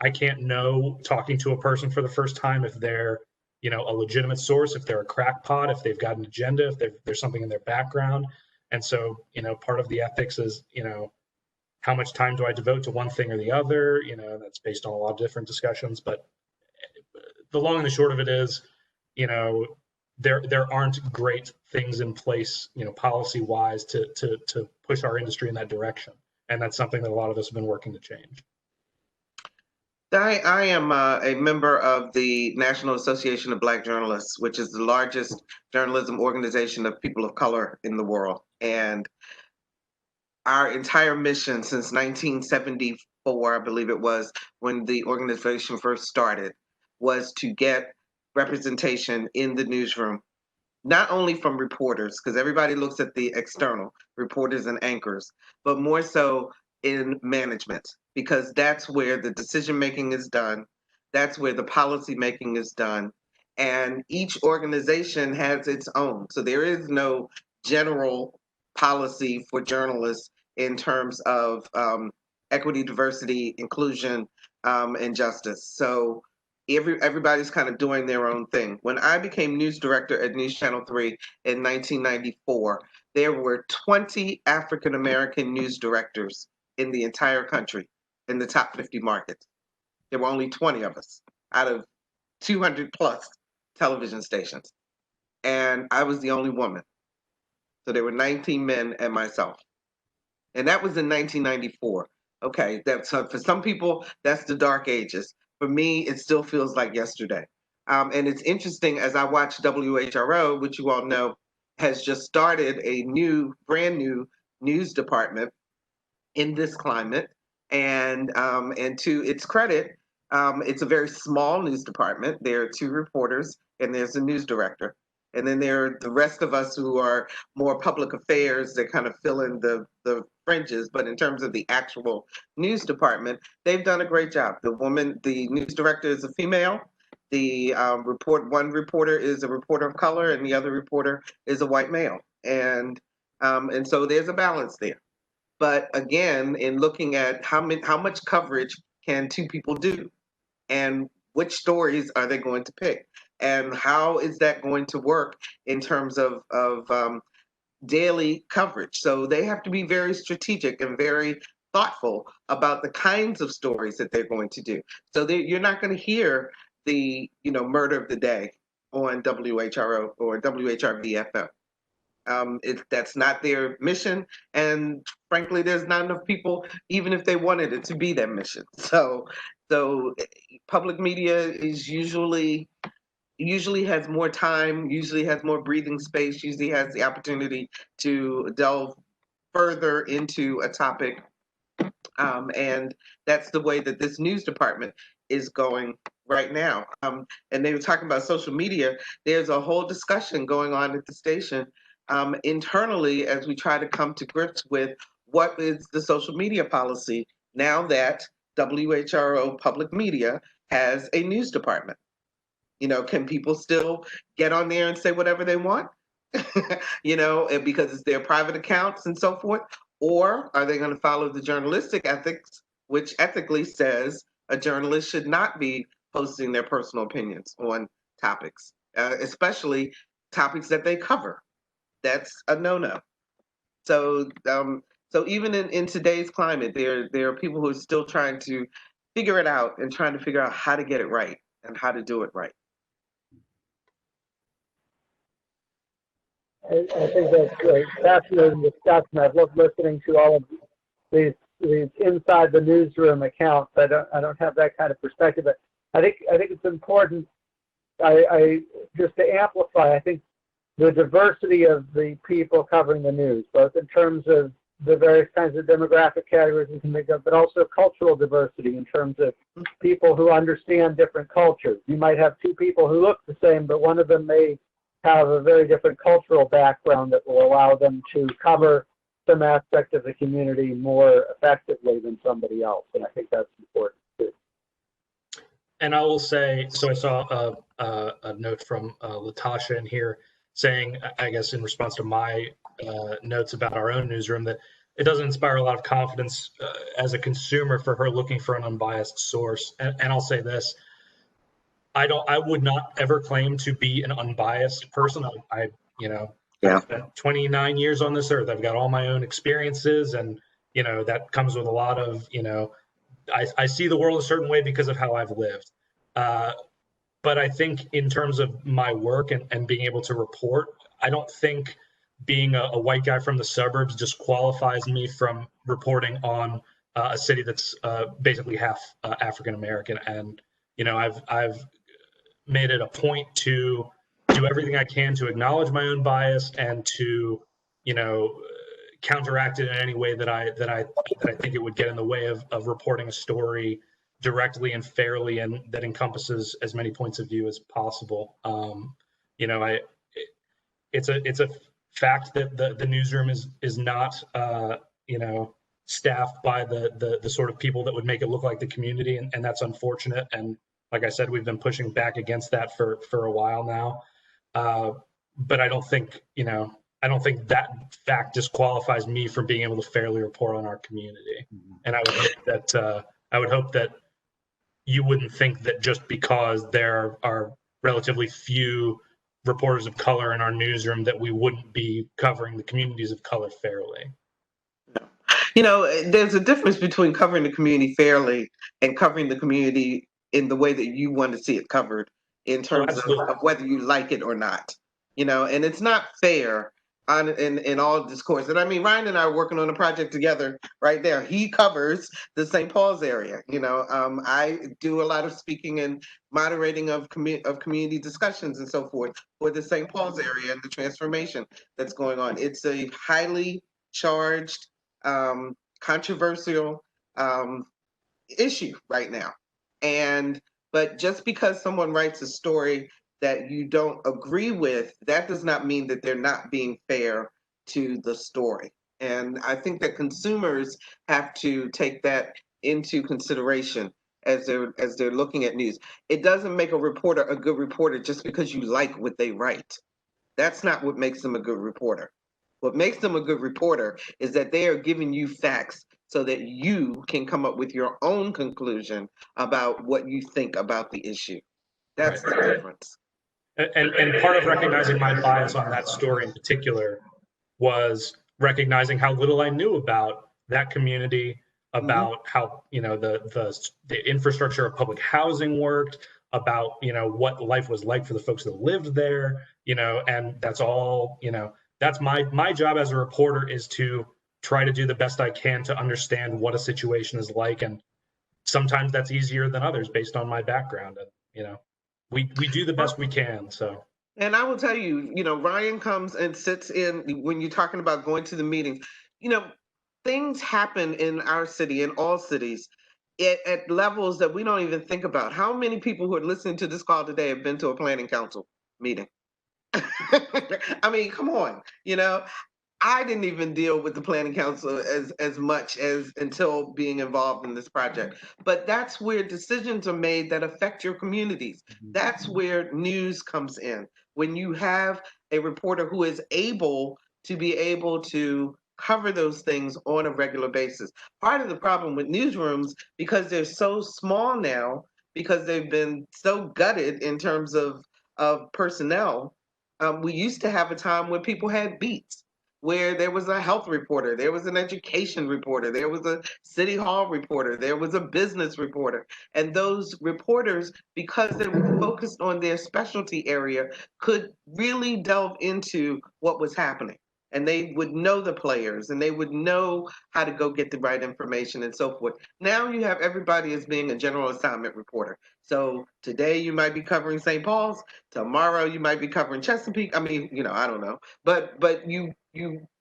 I can't know, talking to a person for the first time, if they're a legitimate source, if they're a crackpot, if they've got an agenda, if there's something in their background. And so part of the ethics is how much time do I devote to one thing or the other? That's based on a lot of different discussions. But the long and the short of it is, there aren't great things in place, policy-wise, to push our industry in that direction. And that's something that a lot of us have been working to change. I am a member of the National Association of Black Journalists, which is the largest journalism organization of people of color in the world. And our entire mission since 1974, I believe it was, when the organization first started, was to get representation in the newsroom, not only from reporters, because everybody looks at the external, reporters and anchors, but more so in management, because that's where the decision-making is done. That's where the policy-making is done. And each organization has its own. So there is no general policy for journalists in terms of equity, diversity, inclusion, and justice. So everybody's kind of doing their own thing. When I became news director at News Channel 3 in 1994, there were 20 African-American news directors in the entire country in the top 50 markets. There were only 20 of us out of 200 plus television stations. And I was the only woman. So there were 19 men and myself. And that was in 1994. Okay, that's for some people, that's the dark ages. For me, it still feels like yesterday. And it's interesting, as I watch WHRO, which you all know has just started a brand new news department in this climate. And to its credit, it's a very small news department. There are 2 reporters and there's a news director. And then there are the rest of us who are more public affairs that kind of fill in the fringes. But in terms of the actual news department, they've done a great job. The news director is a female. The one reporter is a reporter of color, and the other reporter is a white male. And so there's a balance there. But again, in looking at how much coverage can 2 people do, and which stories are they going to pick, and how is that going to work in terms of daily coverage? So they have to be very strategic and very thoughtful about the kinds of stories that they're going to do. So you're not going to hear the murder of the day on WHRO or WHRV-FM. That's not their mission, and frankly, there's not enough people, even if they wanted it, to be their mission. So public media is usually has more time, usually has more breathing space, usually has the opportunity to delve further into a topic, and that's the way that this news department is going right now. And they were talking about social media. There's a whole discussion going on at the station internally as we try to come to grips with what is the social media policy now that WHRO Public Media has a news department. Can people still get on there and say whatever they want, because it's their private accounts and so forth? Or are they going to follow the journalistic ethics which ethically says a journalist should not be posting their personal opinions on topics, especially topics that they cover. That's a no-no. So, so even in today's climate, there are people who are still trying to figure it out and trying to figure out how to get it right and how to do it right. I think that's a fascinating discussion. I've loved listening to all of these inside the newsroom accounts. I don't have that kind of perspective, but I think it's important. I just to amplify, I think the diversity of the people covering the news, both in terms of the various kinds of demographic categories we can make up, but also cultural diversity in terms of people who understand different cultures. You might have two people who look the same, but one of them may have a very different cultural background that will allow them to cover some aspect of the community more effectively than somebody else. And I think that's important too. And I will say, so I saw a note from Latasha in here saying, I guess in response to my notes about our own newsroom, that it doesn't inspire a lot of confidence as a consumer for her looking for an unbiased source. And I'll say this, I would not ever claim to be an unbiased person. I've spent 29 years on this earth. I've got all my own experiences, and that comes with a lot of I see the world a certain way because of how I've lived. But I think in terms of my work and being able to report, I don't think being a white guy from the suburbs disqualifies me from reporting on a city that's basically half African American. And I've made it a point to do everything I can to acknowledge my own bias and to counteract it in any way that I think it would get in the way of reporting a story directly and fairly, and that encompasses as many points of view as possible. It's a fact that the newsroom is not staffed by the sort of people that would make it look like the community, and that's unfortunate. And like I said, we've been pushing back against that for a while now. But I don't think that fact disqualifies me from being able to fairly report on our community. And I would hope that you wouldn't think that just because there are relatively few reporters of color in our newsroom that we wouldn't be covering the communities of color fairly. There's a difference between covering the community fairly and covering the community in the way that you want to see it covered, in terms of whether you like it or not. And it's not fair in all discourse. And I mean, Ryan and I are working on a project together right there. He covers the St. Paul's area. I do a lot of speaking and moderating of community discussions and so forth for the St. Paul's area and the transformation that's going on. It's a highly charged, controversial issue right now. But just because someone writes a story that you don't agree with, that does not mean that they're not being fair to the story. And I think that consumers have to take that into consideration as they're looking at news. It doesn't make a reporter a good reporter just because you like what they write. That's not what makes them a good reporter. What makes them a good reporter is that they are giving you facts so that you can come up with your own conclusion about what you think about the issue. That's the difference. And part of recognizing my bias on that story in particular was recognizing how little I knew about that community, about how the infrastructure of public housing worked, about what life was like for the folks that lived there, and that's all. That's my job as a reporter, is to try to do the best I can to understand what a situation is like, and sometimes that's easier than others based on my background, and we do the best we can. So. And I will tell you, Ryan comes and sits in when you're talking about going to the meetings. Things happen in our city, in all cities, at levels that we don't even think about. How many people who are listening to this call today have been to a planning council meeting? I mean, come on, I didn't even deal with the planning council as much as until being involved in this project. But that's where decisions are made that affect your communities. That's where news comes in. When you have a reporter who is able to cover those things on a regular basis. Part of the problem with newsrooms, because they're so small now, because they've been so gutted in terms of personnel, we used to have a time when people had beats, where there was a health reporter, there was an education reporter, there was a city hall reporter, there was a business reporter. And those reporters, because they were focused on their specialty area, could really delve into what was happening. And they would know the players, and they would know how to go get the right information and so forth. Now you have everybody as being a general assignment reporter. So today you might be covering St. Paul's, tomorrow you might be covering Chesapeake. I mean, I don't know. But you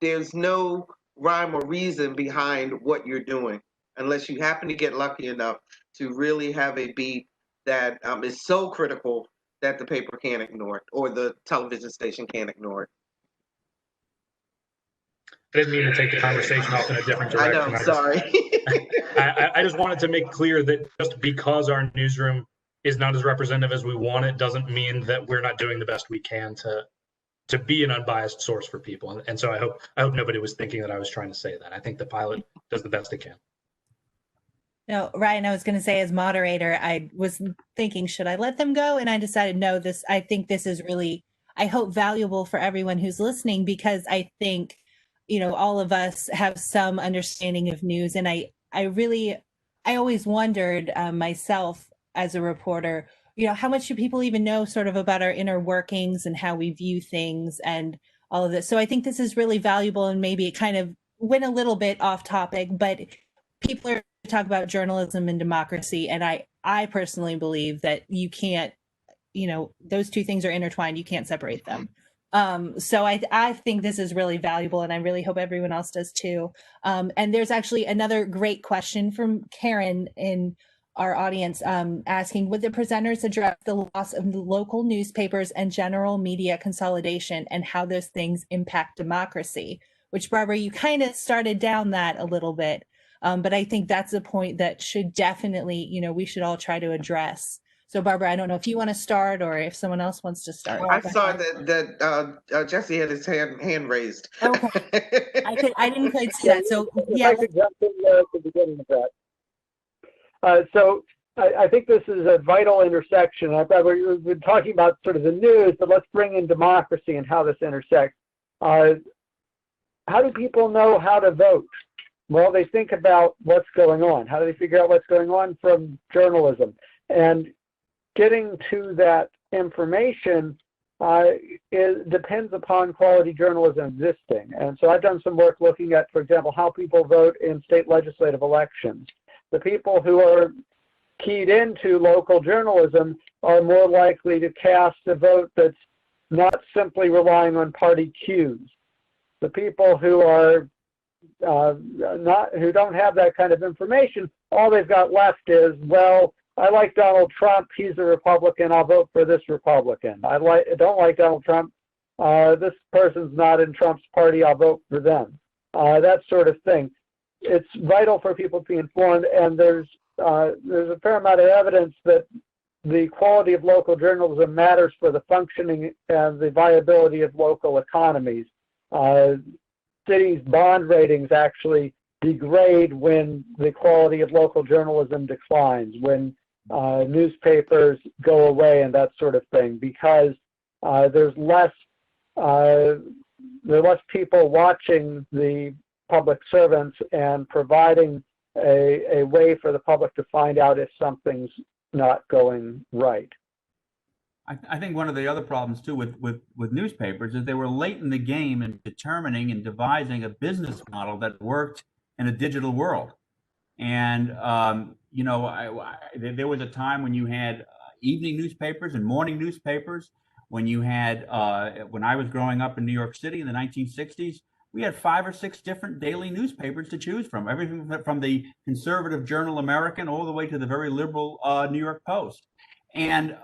there's no rhyme or reason behind what you're doing unless you happen to get lucky enough to really have a beat that is so critical that the paper can't ignore it or the television station can't ignore it. I didn't mean to take the conversation off in a different direction. I know, sorry. I just wanted to make clear that just because our newsroom is not as representative as we want it doesn't mean that we're not doing the best we can to be an unbiased source for people. And so I hope nobody was thinking that I was trying to say that. I think the Pilot does the best it can. No, Ryan, I was going to say, as moderator, I was thinking, should I let them go? And I decided, no, I think this is really, I hope, valuable for everyone who's listening, because I think, all of us have some understanding of news. And I always wondered myself as a reporter, how much do people even know sort of about our inner workings and how we view things and all of this. So I think this is really valuable, and maybe it kind of went a little bit off topic, but people are talking about journalism and democracy. And I personally believe that you can't, those two things are intertwined. You can't separate them. So I think this is really valuable, and I really hope everyone else does too. And there's actually another great question from Karen in our audience asking, would the presenters address the loss of the local newspapers and general media consolidation and how those things impact democracy? Which, Barbara, you kind of started down that a little bit, but I think that's a point that should definitely, we should all try to address. So, Barbara, I don't know if you want to start or if someone else wants to start. I saw that Jesse had his hand raised. Okay, I didn't quite see that. So, yeah, I could jump in there at the beginning of that. So, I think this is a vital intersection. I thought we've been talking about sort of the news, but let's bring in democracy and how this intersects. How do people know how to vote? Well, they think about what's going on. How do they figure out what's going on from journalism? And getting to that information depends upon quality journalism existing. And so I've done some work looking at, for example, how people vote in state legislative elections. The people who are keyed into local journalism are more likely to cast a vote that's not simply relying on party cues. The people who are who don't have that kind of information, all they've got left is, well, I like Donald Trump, he's a Republican, I'll vote for this Republican. I don't like Donald Trump, this person's not in Trump's party, I'll vote for them. That sort of thing. It's vital for people to be informed, and there's a fair amount of evidence that the quality of local journalism matters for the functioning and the viability of local economies. Cities' bond ratings actually degrade when the quality of local journalism declines, when newspapers go away and that sort of thing, because there's less people watching the public servants and providing a way for the public to find out if something's not going right. I think one of the other problems too with newspapers is they were late in the game in determining and devising a business model that worked in a digital world. And there was a time when you had evening newspapers and morning newspapers. When you had when I was growing up in New York City in the 1960s, we had 5 or 6 different daily newspapers to choose from, everything from the conservative Journal American all the way to the very liberal New York Post. And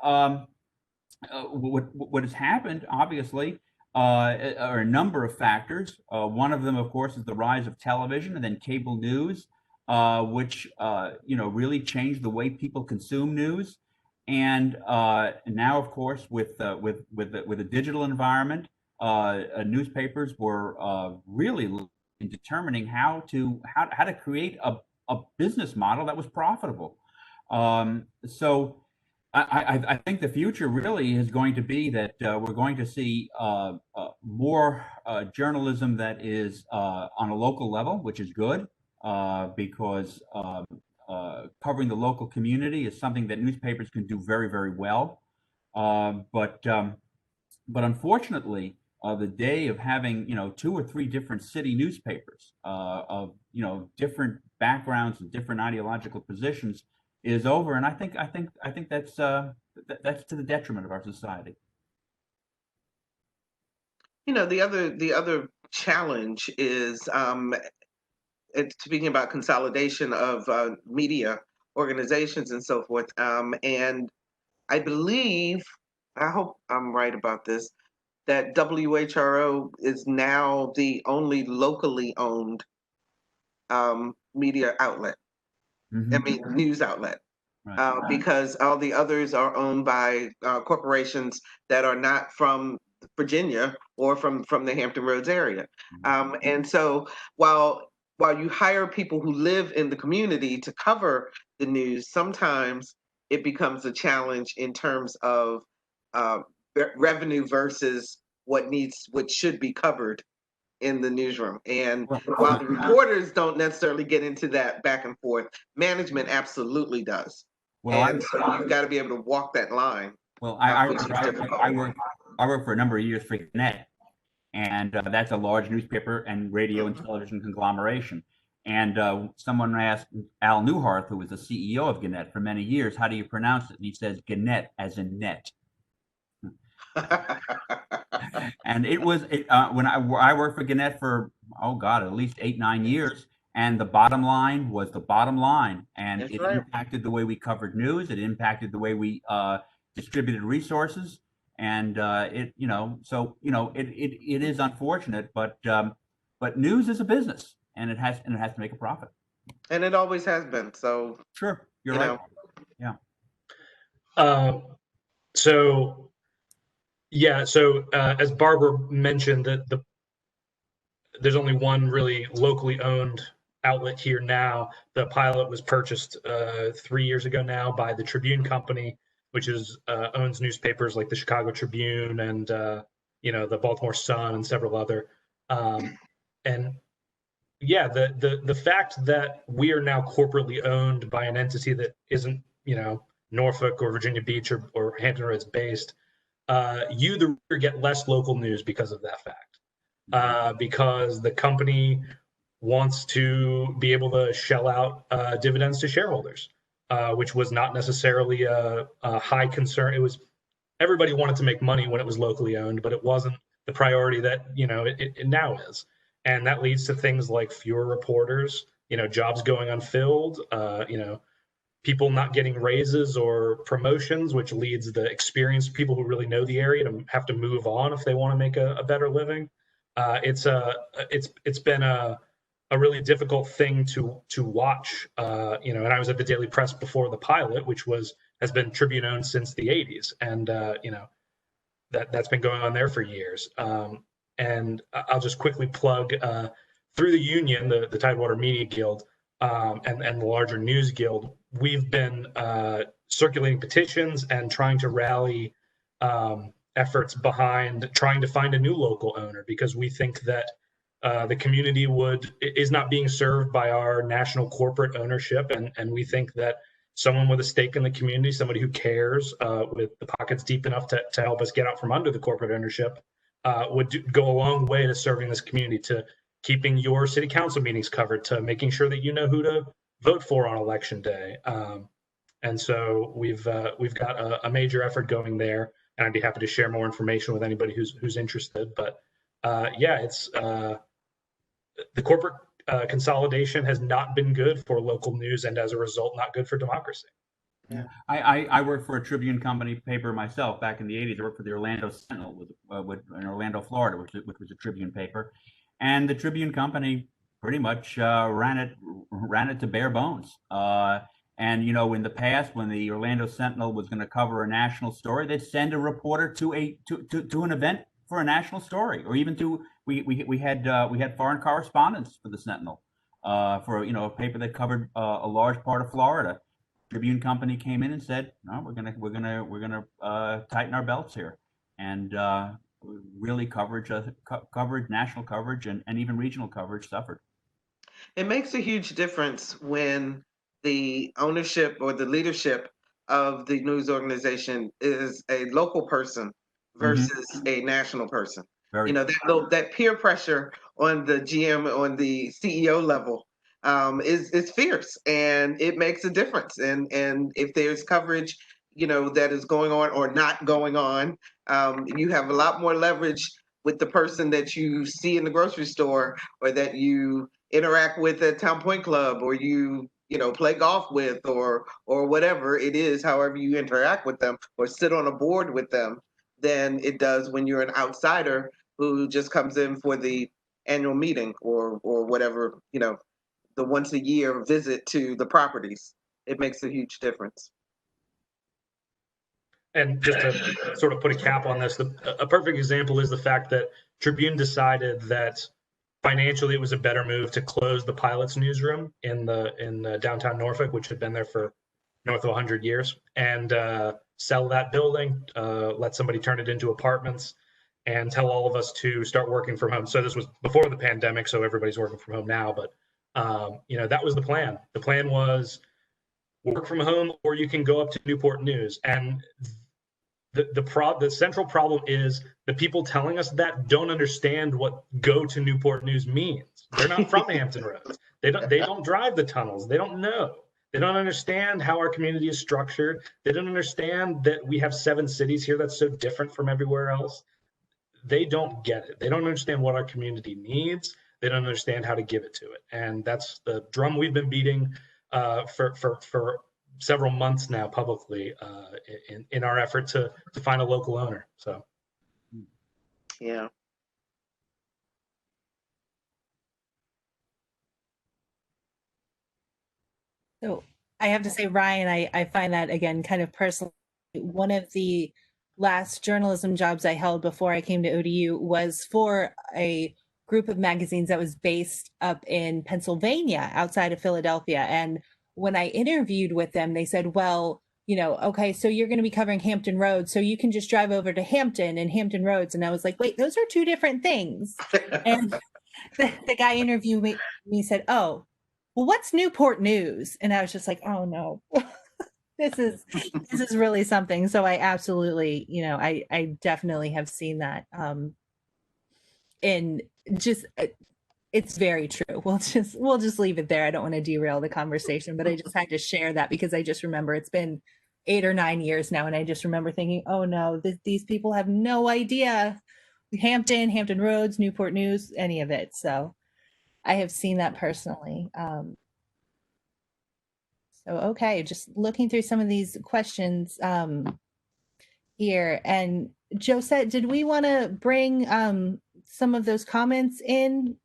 what has happened, obviously, are a number of factors. One of them, of course, is the rise of television and then cable news, which really changed the way people consume news. And now, of course, with a digital environment, newspapers were really in determining how to create a business model that was profitable. So I think the future really is going to be that we're going to see more journalism that is on a local level, which is good, because covering the local community is something that newspapers can do very, very well. But unfortunately, the day of having 2 or 3 different city newspapers of different backgrounds and different ideological positions is over, and I think that's to the detriment of our society. The other challenge is speaking about consolidation of media organizations and so forth. And I believe, I hope I'm right about this, that WHRO is now the only locally owned media outlet. Mm-hmm. I mean, news outlet. Right. Because all the others are owned by corporations that are not from Virginia or from the Hampton Roads area. And so while you hire people who live in the community to cover the news, sometimes it becomes a challenge in terms of revenue versus what should be covered in the newsroom. And while the reporters don't necessarily get into that back and forth, management absolutely does. Well, and so you've got to be able to walk that line. Well, I worked for a number of years for Gannett, and that's a large newspaper and radio and television conglomeration. And someone asked Al Newharth, who was the CEO of Gannett for many years, how do you pronounce it? And he says Gannett, as in net. And it was when I worked for Gannett for, oh God, at least 8-9 years. And the bottom line was the bottom line. And it impacted the way we covered news. It impacted the way we distributed resources. And it is unfortunate, but news is a business, and it has to make a profit. And it always has been. So sure, you're right. Yeah. So as Barbara mentioned, that there's only one really locally owned outlet here now. The Pilot was purchased 3 years ago now by the Tribune Company, which owns newspapers like the Chicago Tribune and the Baltimore Sun and several other. The fact that we are now corporately owned by an entity that isn't Norfolk or Virginia Beach or Hampton Roads based, you get less local news because of that fact. Because the company wants to be able to shell out dividends to shareholders, which was not necessarily a high concern. It was, everybody wanted to make money when it was locally owned, but it wasn't the priority that it now is. And that leads to things like fewer reporters, jobs going unfilled, people not getting raises or promotions, which leads the experienced people who really know the area to have to move on if they want to make a better living. It's been a really difficult thing to watch. And I was at the Daily Press before the Pilot, which has been Tribune owned since the 80s, and that's been going on there for years. And I'll just quickly plug through the union, the Tidewater Media Guild, and the larger News Guild. We've been circulating petitions and trying to rally efforts behind trying to find a new local owner, because we think that the community is not being served by our national corporate ownership, and we think that someone with a stake in the community, somebody who cares, with the pockets deep enough to help us get out from under the corporate ownership, would go a long way to serving this community, to keeping your city council meetings covered, to making sure that you know who to vote for on election day. And so we've got a major effort going there, and I'd be happy to share more information with anybody who's interested. But it's the corporate consolidation has not been good for local news, and as a result, not good for democracy. Yeah, I worked for a Tribune Company paper myself back in the 80s. I worked for the Orlando Sentinel in Orlando, Florida, which was a Tribune paper, and the Tribune Company pretty much ran it to bare bones. And in the past, when the Orlando Sentinel was going to cover a national story, they'd send a reporter to an event for a national story, or even to we had foreign correspondents for the Sentinel, for a paper that covered a large part of Florida. Tribune Company came in and said, no, we're gonna tighten our belts here, and really coverage, national coverage and even regional coverage suffered. It makes a huge difference when the ownership or the leadership of the news organization is a local person versus a national person. Very That peer pressure on the GM, on the CEO level, is fierce, and it makes a difference. And if there's coverage, that is going on or not going on, you have a lot more leverage with the person that you see in the grocery store, or that you interact with at Town Point Club, or you play golf with, or whatever it is, however you interact with them or sit on a board with them, than it does when you're an outsider who just comes in for the annual meeting or whatever, the once a year visit to the properties. It makes a huge difference. And just to sort of put a cap on this, a perfect example is the fact that Tribune decided that financially it was a better move to close the Pilot's newsroom in downtown Norfolk, which had been there for north of 100 years, and sell that building, let somebody turn it into apartments, and tell all of us to start working from home. So this was before the pandemic, so everybody's working from home now, but that was the plan. The plan was work from home, or you can go up to Newport News. And the central problem is the people telling us that don't understand what go to Newport News means. They're not from Hampton Roads. They don't drive the tunnels. They don't know. They don't understand how our community is structured. They don't understand that we have 7 cities here that's so different from everywhere else. They don't get it. They don't understand what our community needs. They don't understand how to give it to it. And that's the drum we've been beating for several months now publicly, in our effort to find a local owner. So, yeah. So I have to say, Ryan, I find that, again, kind of personally, one of the last journalism jobs I held before I came to ODU was for a group of magazines that was based up in Pennsylvania, outside of Philadelphia. And when I interviewed with them, they said, well, okay, so you're going to be covering Hampton Roads, so you can just drive over to Hampton and Hampton Roads. And I was like, wait, those are 2 different things. And the guy interviewed me said, oh, well, what's Newport News? And I was just like, oh no, this is really something. So I absolutely, I definitely have seen that. And just, it's very true. We'll just leave it there. I don't want to derail the conversation, but I just had to share that because I just remember it's been 8 or 9 years now. And I just remember thinking, oh no, these people have no idea Hampton Roads, Newport News, any of it. So I have seen that personally. So, okay, just looking through some of these questions here. And Josette, did we want to bring some of those comments in?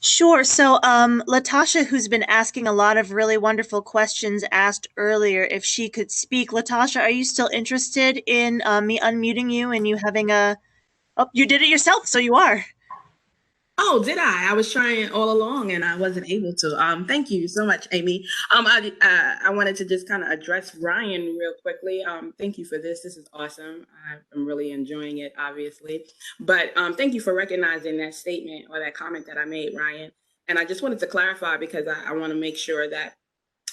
Sure. So Latasha, who's been asking a lot of really wonderful questions, asked earlier if she could speak. Latasha, are you still interested in me unmuting you and you having oh, you did it yourself, so you are. Oh, did I? I was trying all along and I wasn't able to. Thank you so much, Amy. I wanted to just kind of address Ryan real quickly. Thank you for this. This is awesome. I'm really enjoying it, obviously. But thank you for recognizing that statement or that comment that I made, Ryan. And I just wanted to clarify because I want to make sure that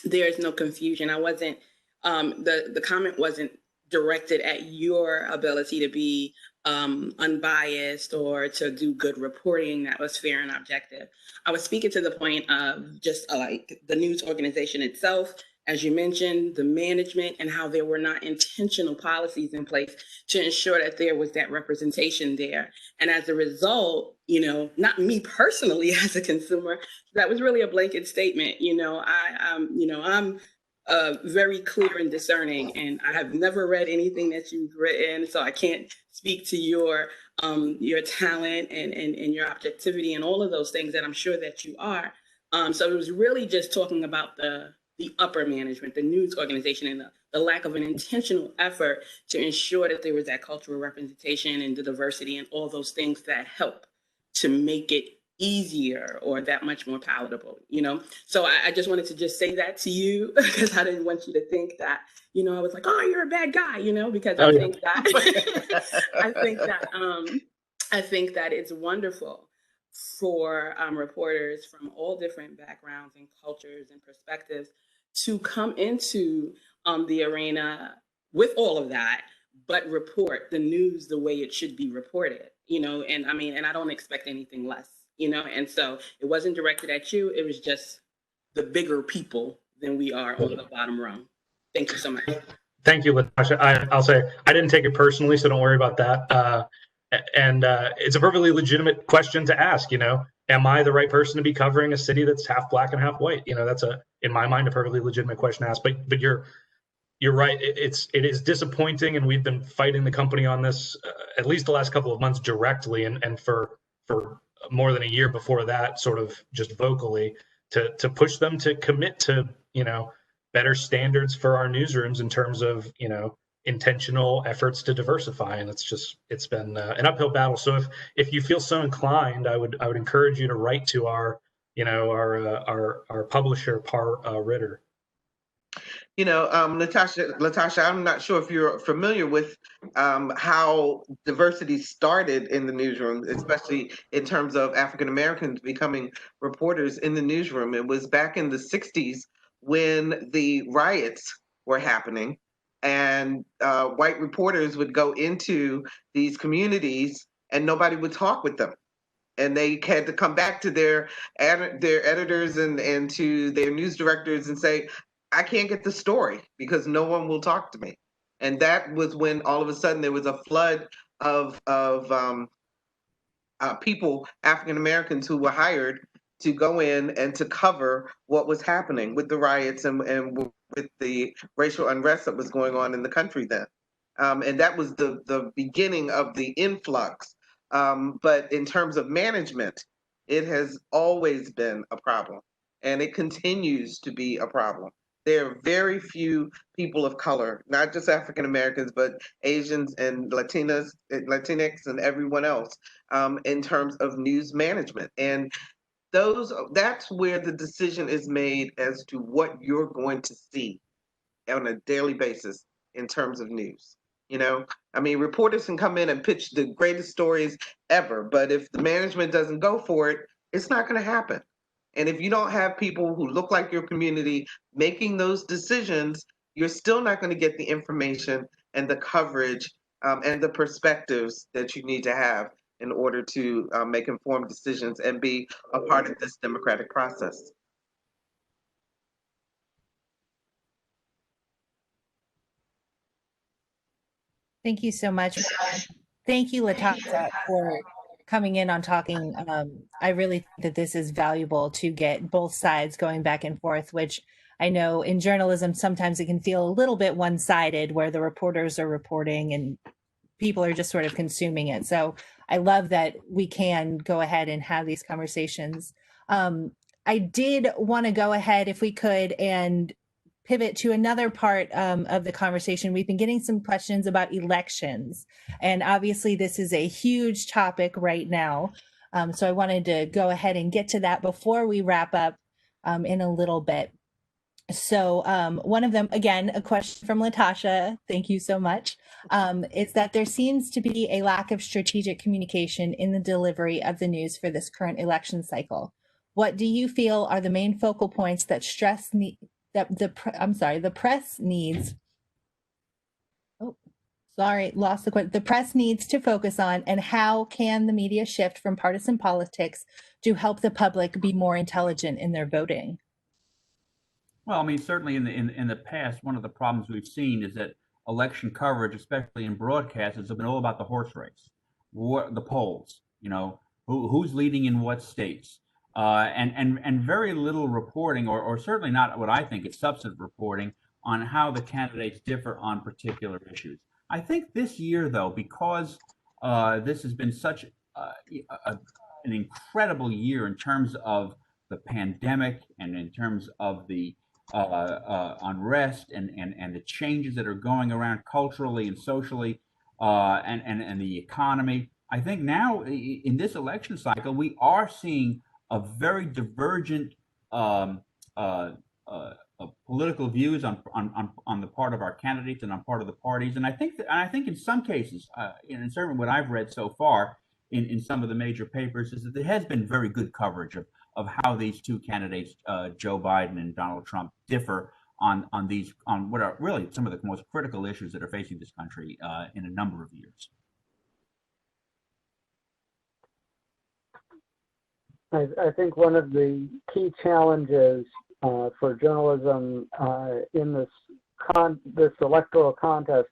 there's no confusion. I wasn't, the comment wasn't directed at your ability to be unbiased or to do good reporting that was fair and objective. I was speaking to the point of just like the news organization itself, as you mentioned, the management, and how there were not intentional policies in place to ensure that there was that representation there. And as a result, not me personally as a consumer, that was really a blanket statement. I'm very clear and discerning, and I have never read anything that you've written, so I can't speak to your talent and your objectivity and all of those things that I'm sure that you are. So it was really just talking about the the upper management, the news organization, and the lack of an intentional effort to ensure that there was that cultural representation and the diversity and all those things that help to make it easier or that much more palatable, you know? So I just wanted to just say that to you because I didn't want you to think that, you know, I was like, oh, you're a bad guy, you know, because I think that, I think that it's wonderful for reporters from all different backgrounds and cultures and perspectives to come into the arena with all of that, but report the news the way it should be reported, you know, and I mean, and I don't expect anything less, you know, and so it wasn't directed at you, it was just the bigger people than we are on the bottom rung. Thank you so much. Thank you, Latasha. I'll say I didn't take it personally, so don't worry about that. It's a perfectly legitimate question to ask. You know, am I the right person to be covering a city that's half black and half white? You know, that's in my mind, a perfectly legitimate question to ask. But you're right. It is disappointing, and we've been fighting the company on this at least the last couple of months directly, and for more than a year before that, sort of just vocally to push them to commit to, you know, better standards for our newsrooms in terms of, you know, intentional efforts to diversify. And it's been an uphill battle. So if you feel so inclined, I would encourage you to write to our, you know, our publisher, Par Ritter. You know, Latasha, I'm not sure if you're familiar with how diversity started in the newsroom, especially in terms of African Americans becoming reporters in the newsroom. It was back in the 60s when the riots were happening, and white reporters would go into these communities and nobody would talk with them. And they had to come back to their editors and to their news directors and say, I can't get the story because no one will talk to me. And that was when all of a sudden there was a flood of people, African Americans, who were hired to go in and to cover what was happening with the riots and with the racial unrest that was going on in the country then. And that was the beginning of the influx. But in terms of management, it has always been a problem, and it continues to be a problem. There are very few people of color, not just African Americans, but Asians and Latinx and everyone else, in terms of news management. And that's where the decision is made as to what you're going to see on a daily basis in terms of news. You know, I mean, reporters can come in and pitch the greatest stories ever, but if the management doesn't go for it, it's not going to happen. And if you don't have people who look like your community making those decisions, you're still not going to get the information and the coverage and the perspectives that you need to have in order to make informed decisions and be a part of this democratic process. Thank you so much. Thank you, Latasha, for coming in on talking. I really think that this is valuable to get both sides going back and forth, which I know in journalism, sometimes it can feel a little bit one-sided where the reporters are reporting and people are just sort of consuming it. So I love that we can go ahead and have these conversations. I did want to go ahead, if we could, and pivot to another part of the conversation. We've been getting some questions about elections, and obviously this is a huge topic right now. So I wanted to go ahead and get to that before we wrap up in a little bit. So one of them, again, a question from Latasha, thank you so much, is that there seems to be a lack of strategic communication in the delivery of the news for this current election cycle. What do you feel are the main focal points that the press needs? Oh, sorry, lost the question. The press needs to focus on, and how can the media shift from partisan politics to help the public be more intelligent in their voting? Well, I mean, certainly in the past, one of the problems we've seen is that election coverage, especially in broadcasts, has been all about the horse race, the polls. You know, who's leading in what states, and very little reporting, or certainly not what I think is substantive reporting on how the candidates differ on particular issues. I think this year, though, because this has been such an incredible year in terms of the pandemic and in terms of the unrest and the changes that are going around culturally and socially and the economy. I think now in this election cycle, we are seeing a very divergent political views on the part of our candidates and on part of the parties. And I think in some cases, and certainly what I've read so far in some of the major papers, is that there has been very good coverage of how these two candidates, Joe Biden and Donald Trump, differ on what are really some of the most critical issues that are facing this country in a number of years. I think one of the key challenges for journalism in this electoral contest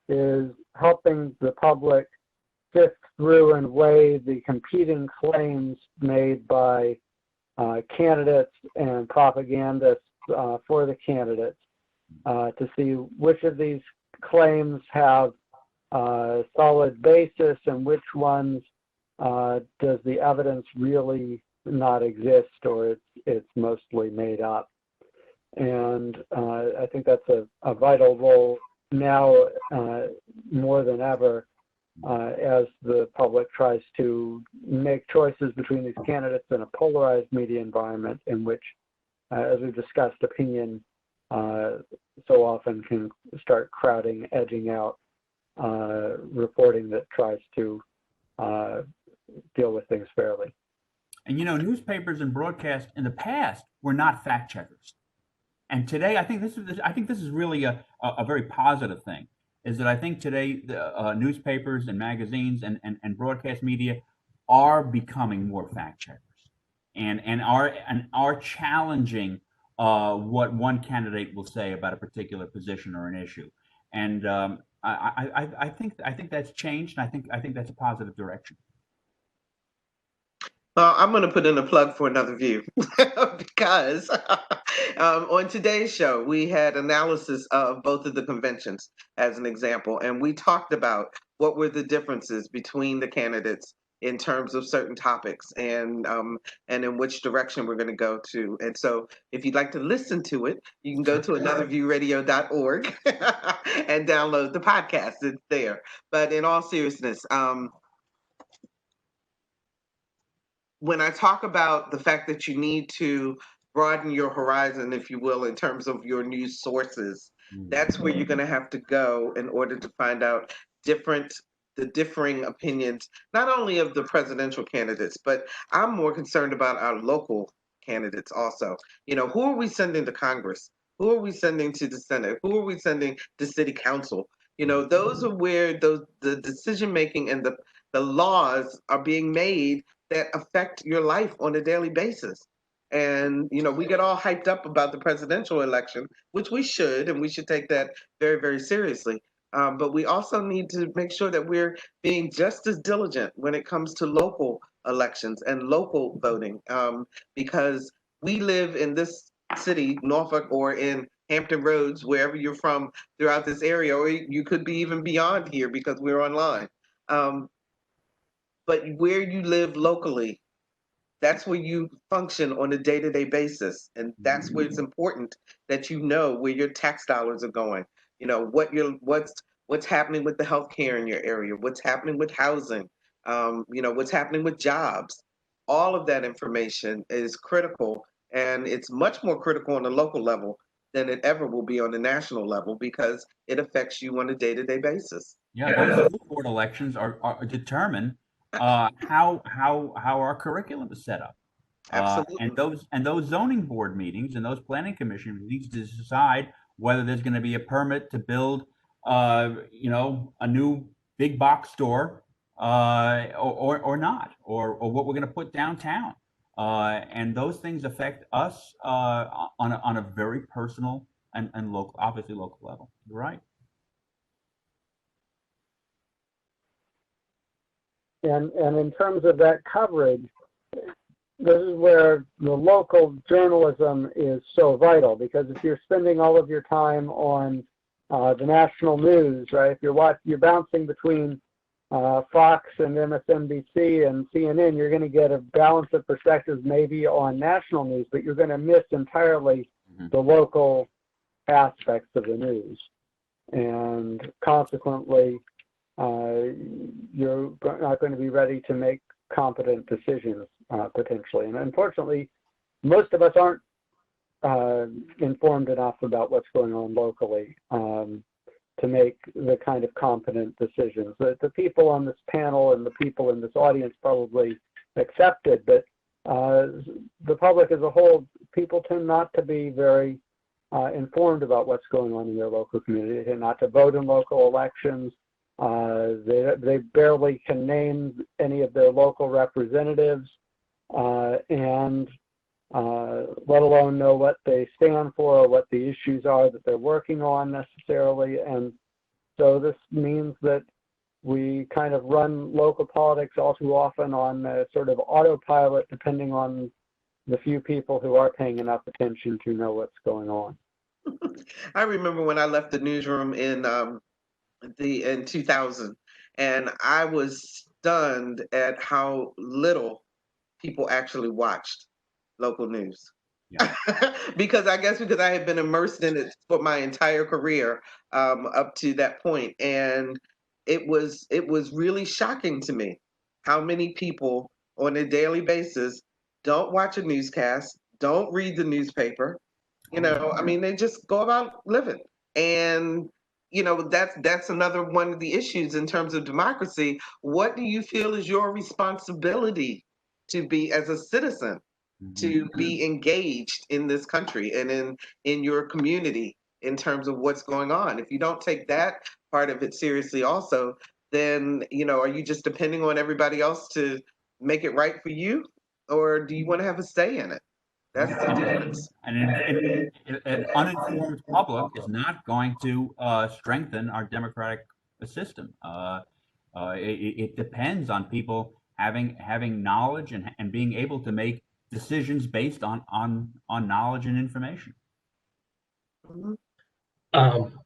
is helping the public sift through and weigh the competing claims made by candidates and propagandists for the candidates to see which of these claims have solid basis and which ones does the evidence really not exist, or it's mostly made up. And I think that's a vital role now more than ever as the public tries to make choices between these candidates in a polarized media environment in which, as we've discussed, opinion so often can start crowding, edging out reporting that tries to deal with things fairly. And newspapers and broadcast in the past were not fact checkers, and today I think this is really a very positive thing. Is that I think today the newspapers and magazines and broadcast media are becoming more fact checkers, and are challenging what one candidate will say about a particular position or an issue, and I think that's changed, and I think that's a positive direction. I'm going to put in a plug for Another View because on today's show, we had analysis of both of the conventions as an example, and we talked about what were the differences between the candidates in terms of certain topics and in which direction we're going to go to. And so if you'd like to listen to it, you can go to anotherviewradio.org and download the podcast. It's there. But in all seriousness, when I talk about the fact that you need to broaden your horizon, if you will, in terms of your news sources, that's where you're going to have to go in order to find out the differing opinions, not only of the presidential candidates, but I'm more concerned about our local candidates also. Who are we sending to Congress? Who are we sending to the Senate? Who are we sending to City Council? Those are where the decision-making and the laws are being made that affect your life on a daily basis. And, we get all hyped up about the presidential election, which we should, and we should take that very, very seriously. But we also need to make sure that we're being just as diligent when it comes to local elections and local voting, because we live in this city, Norfolk, or in Hampton Roads, wherever you're from throughout this area, or you could be even beyond here because we're online. But where you live locally, that's where you function on a day-to-day basis. And that's where it's important that you know where your tax dollars are going. What's happening with the healthcare in your area, what's happening with housing, what's happening with jobs. All of that information is critical, and it's much more critical on the local level than it ever will be on the national level because it affects you on a day-to-day basis. Yeah, those school board elections are determined how our curriculum is set up. Absolutely. And those zoning board meetings and those planning commission meetings to decide whether there's going to be a permit to build a new big box store or not, or what we're going to put downtown. And those things affect us on a very personal and local, obviously local level. You're right. And in terms of that coverage, this is where the local journalism is so vital, because if you're spending all of your time on the national news, right? If you're bouncing between Fox and MSNBC and CNN, you're going to get a balance of perspectives maybe on national news, but you're going to miss entirely the local aspects of the news. And consequently, you're not going to be ready to make competent decisions, potentially. And unfortunately, most of us aren't informed enough about what's going on locally to make the kind of competent decisions. The people on this panel and the people in this audience probably accept it, but the public as a whole, people tend not to be very informed about what's going on in their local community. They tend not to vote in local elections. They barely can name any of their local representatives, and let alone know what they stand for or what the issues are that they're working on necessarily. And so this means that we kind of run local politics all too often on a sort of autopilot, depending on the few people who are paying enough attention to know what's going on. I remember when I left the newsroom in 2000, and I was stunned at how little people actually watched local news. Yeah. because I had been immersed in it for my entire career up to that point, and it was really shocking to me how many people on a daily basis don't watch a newscast, don't read the newspaper. You know, I mean, they just go about living. And, you know, that's another one of the issues in terms of democracy. What do you feel is your responsibility to be as a citizen, to be engaged in this country and in your community in terms of what's going on? If you don't take that part of it seriously also, then, you know, are you just depending on everybody else to make it right for you? Or do you want to have a say in it? That's the difference. And an uninformed public is not going to strengthen our democratic system. It depends on people having knowledge and being able to make decisions based on knowledge and information. I'll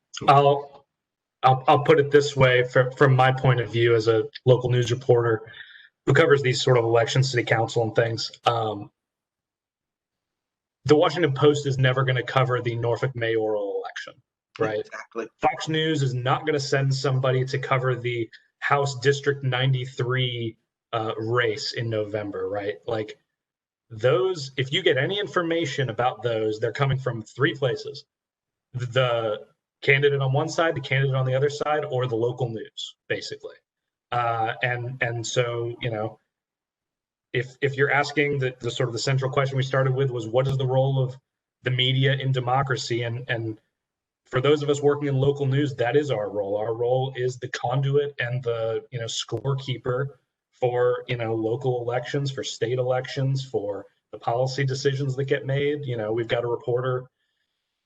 put it this way from my point of view as a local news reporter who covers these sort of elections, city council and things. The Washington Post is never going to cover the Norfolk mayoral election, right? Exactly. Fox News is not going to send somebody to cover the House District 93 race in November, right? Like those, if you get any information about those, they're coming from three places: the candidate on one side, the candidate on the other side, or the local news, basically. And so, you know, if you're asking the sort of the central question we started with was, what is the role of the media in democracy? And for those of us working in local news, that is our role. Our role is the conduit and the, you know, scorekeeper for, you know, local elections, for state elections, for the policy decisions that get made. You know, we've got a reporter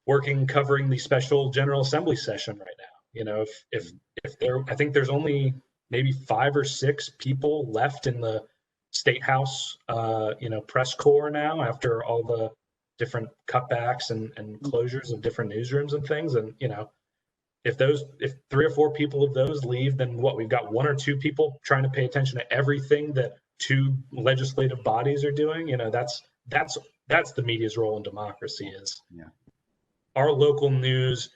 working covering the special General Assembly session right now. You know, if there, I think there's only maybe 5 or 6 people left in the State House, you know, press corps now after all the different cutbacks and closures of different newsrooms and things. And, you know, if 3 or 4 people of those leave, then what, we've got 1 or 2 people trying to pay attention to everything that 2 legislative bodies are doing. You know, that's the media's role in democracy is. Yeah. Our local news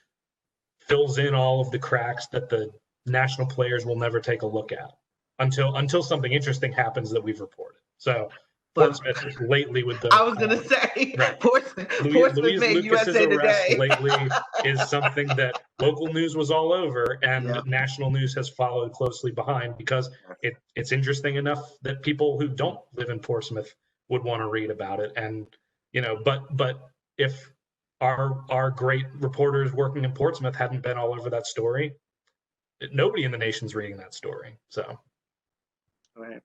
fills in all of the cracks that the national players will never take a look at until something interesting happens that we've reported. So Portsmouth lately with the, I was going to say, right. Portsmouth Louise made Lucas's USA arrest Today. lately is something that local news was all over, and national news has followed closely behind because it's interesting enough that people who don't live in Portsmouth would want to read about it. And, you know, but if our great reporters working in Portsmouth hadn't been all over that story, nobody in the nation's reading that story. So. Right.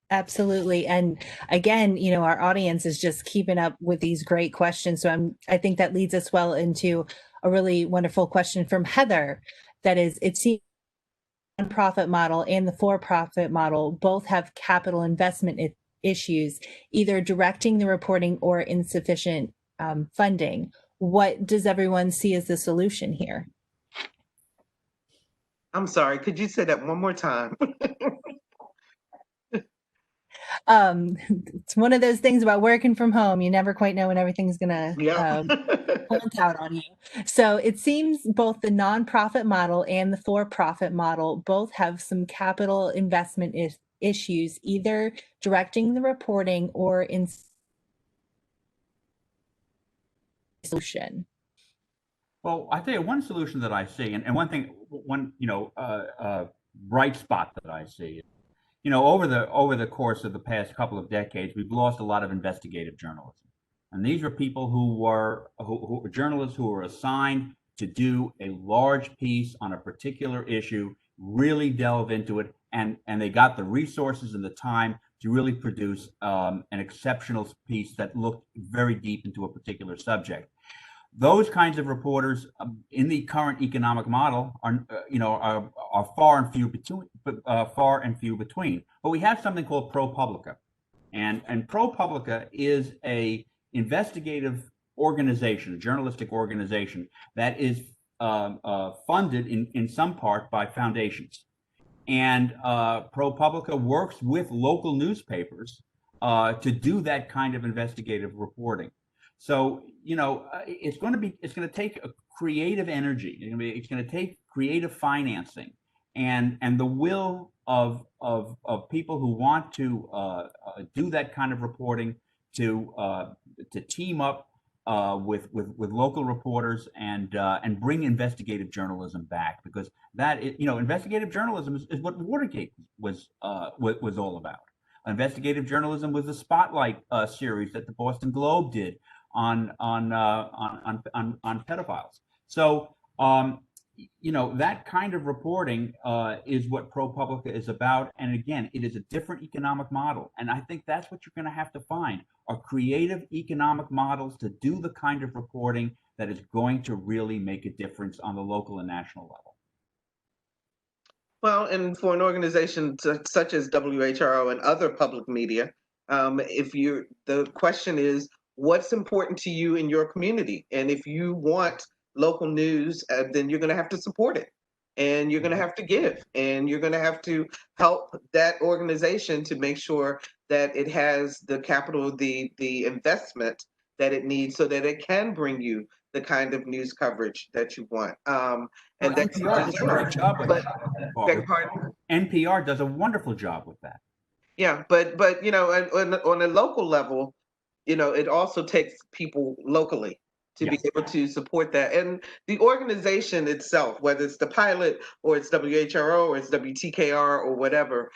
Absolutely. And again, you know, our audience is just keeping up with these great questions. So I think that leads us well into a really wonderful question from Heather. That is, it seems the nonprofit model and the for-profit model both have capital investment issues, either directing the reporting or insufficient funding. What does everyone see as the solution here? I'm sorry, could you say that one more time? It's one of those things about working from home. You never quite know when everything's gonna Yeah. plant out on you. So it seems both the nonprofit model and the for-profit model both have some capital investment issues, either directing the reporting or in solution. Well, I tell you one solution that I see, and one thing, one bright spot that I see, over the course of the past couple of decades, we've lost a lot of investigative journalism, and these are people who were journalists who were assigned to do a large piece on a particular issue, really delve into it, and they got the resources and the time to really produce an exceptional piece that looked very deep into a particular subject. Those kinds of reporters in the current economic model are far and few between. But we have something called ProPublica, and ProPublica is a investigative organization, a journalistic organization that is funded in some part by foundations. And ProPublica works with local newspapers to do that kind of investigative reporting. So, it's going to take a creative energy. It's going to take creative financing and the will of people who want to do that kind of reporting to team up with local reporters and bring investigative journalism back, because investigative journalism is what Watergate was all about. Investigative journalism was the Spotlight series that the Boston Globe did on pedophiles. So that kind of reporting is what ProPublica is about. And again, it is a different economic model. And I think that's what you're going to have to find, are creative economic models to do the kind of reporting that is going to really make a difference on the local and national level. Well, and for an organization such as WHRO and other public media, the question is, what's important to you in your community? And if you want local news, then you're going to have to support it, and you're going to have to give, and you're going to have to help that organization to make sure that it has the capital, the investment that it needs, so that it can bring you the kind of news coverage that you want. And that's NPR does a great job with that. NPR does a wonderful job with that. Yeah, but on a local level, it also takes people locally to be able to support that. And the organization itself, whether it's the Pilot or it's WHRO or it's WTKR or whatever,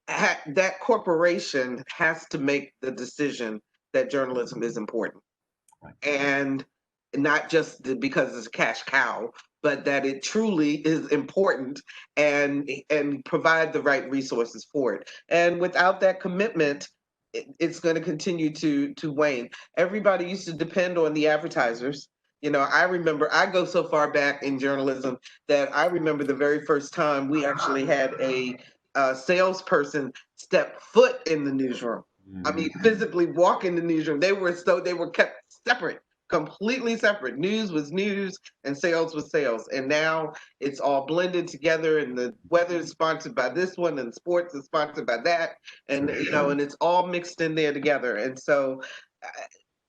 that corporation has to make the decision that journalism is important. Right. And not just because it's a cash cow, but that it truly is important, and provide the right resources for it. And without that commitment, it's going to continue to wane. Everybody used to depend on the advertisers. I remember, I go so far back in journalism that I remember the very first time we actually had a salesperson step foot in the newsroom. Mm-hmm. I mean, physically walk in the newsroom. They were kept separate. Completely separate. News was news and sales was sales. And now it's all blended together, and the weather is sponsored by this one and sports is sponsored by that. And, and it's all mixed in there together. And so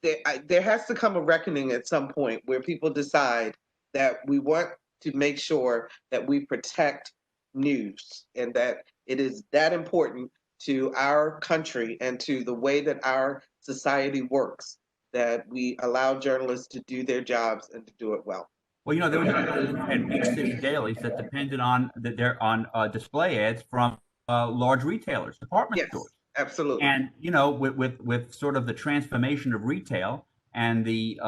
there has to come a reckoning at some point where people decide that we want to make sure that we protect news, and that it is that important to our country and to the way that our society works, that we allow journalists to do their jobs and to do it well. Well, there was big city dailies that depended on display ads from large retailers, department stores. Absolutely. And with sort of the transformation of retail and the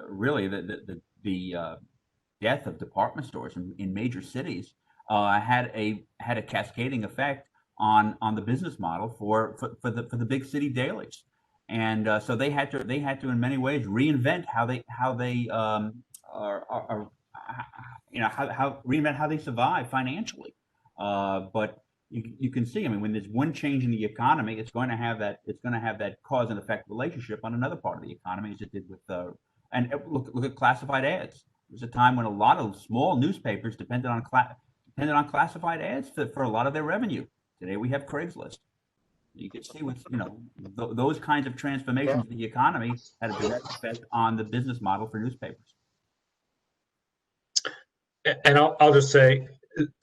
really the death of department stores in major cities had a cascading effect on the business model for the big city dailies. And so they had to in many ways reinvent how they reinvent how they survive financially. But you can see, I mean, when there's one change in the economy, it's going to have that cause and effect relationship on another part of the economy, as it did with and look at classified ads. There was a time when a lot of small newspapers depended on classified ads for a lot of their revenue. Today we have Craigslist. You can see what's, those kinds of transformations of the economy had a direct effect on the business model for newspapers. And I'll just say,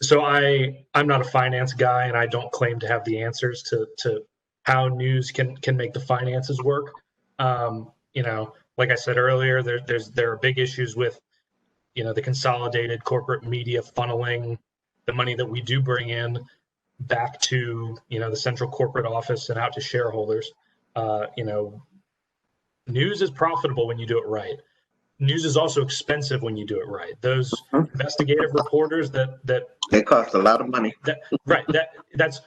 so I'm not a finance guy, and I don't claim to have the answers to how news can make the finances work. Like I said earlier, there are big issues with, the consolidated corporate media funneling the money that we do bring in back to, the central corporate office and out to shareholders. News is profitable when you do it right. News is also expensive when you do it right. Those investigative reporters that they cost a lot of money. That's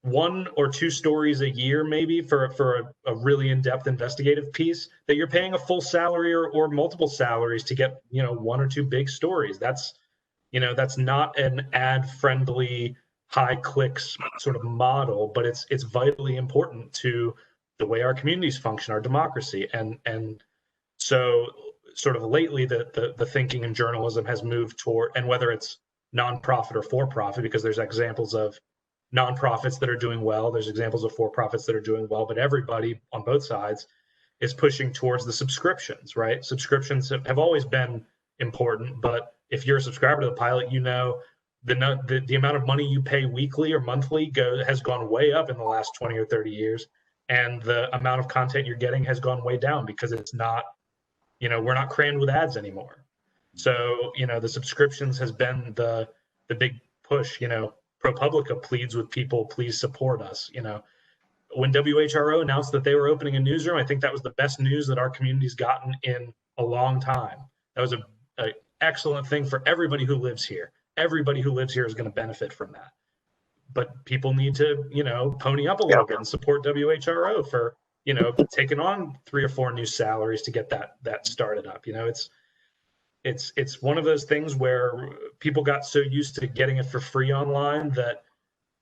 1 or 2 stories a year, maybe for a really in-depth investigative piece that you're paying a full salary or multiple salaries to get, 1 or 2 big stories. That's not an ad-friendly, high clicks sort of model, but it's vitally important to the way our communities function, our democracy. And so sort of lately the thinking in journalism has moved toward, and whether it's nonprofit or for-profit, because there's examples of nonprofits that are doing well, there's examples of for-profits that are doing well, but everybody on both sides is pushing towards the subscriptions, right? Subscriptions have always been important, but if you're a subscriber to the Pilot, the amount of money you pay weekly or monthly has gone way up in the last 20 or 30 years, and the amount of content you're getting has gone way down because it's not, we're not crammed with ads anymore. So, the subscriptions has been the big push. ProPublica pleads with people, please support us. When WHRO announced that they were opening a newsroom, I think that was the best news that our community's gotten in a long time. That was an excellent thing for everybody who lives here. Everybody who lives here is going to benefit from that. But people need to, pony up a little bit and support WHRO for, taking on 3 or 4 new salaries to get that started up. It's one of those things where people got so used to getting it for free online that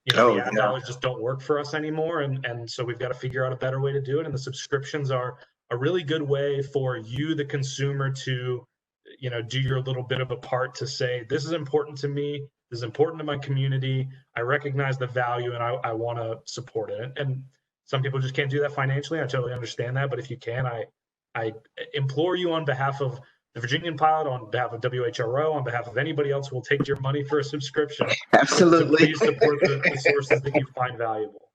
the ad dollars just don't work for us anymore, and so we've got to figure out a better way to do it. And the subscriptions are a really good way for you, the consumer, to do your little bit of a part to say, this is important to me, this is important to my community, I recognize the value, and I want to support it. And some people just can't do that financially. I totally understand that, but if you can, I implore you on behalf of the Virginian-Pilot, on behalf of WHRO, on behalf of anybody else who will take your money for a subscription. Absolutely. Please support the sources that you find valuable.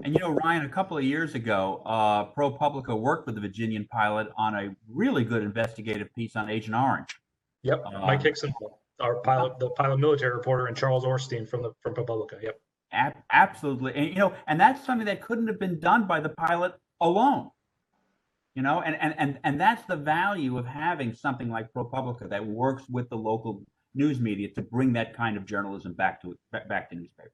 And Ryan, a couple of years ago, ProPublica worked with the Virginian-Pilot on a really good investigative piece on Agent Orange. Yep, Mike Hickson, the pilot military reporter, and Charles Orstein from ProPublica. Yep. Absolutely, and that's something that couldn't have been done by the Pilot alone. And that's the value of having something like ProPublica that works with the local news media to bring that kind of journalism back to newspapers.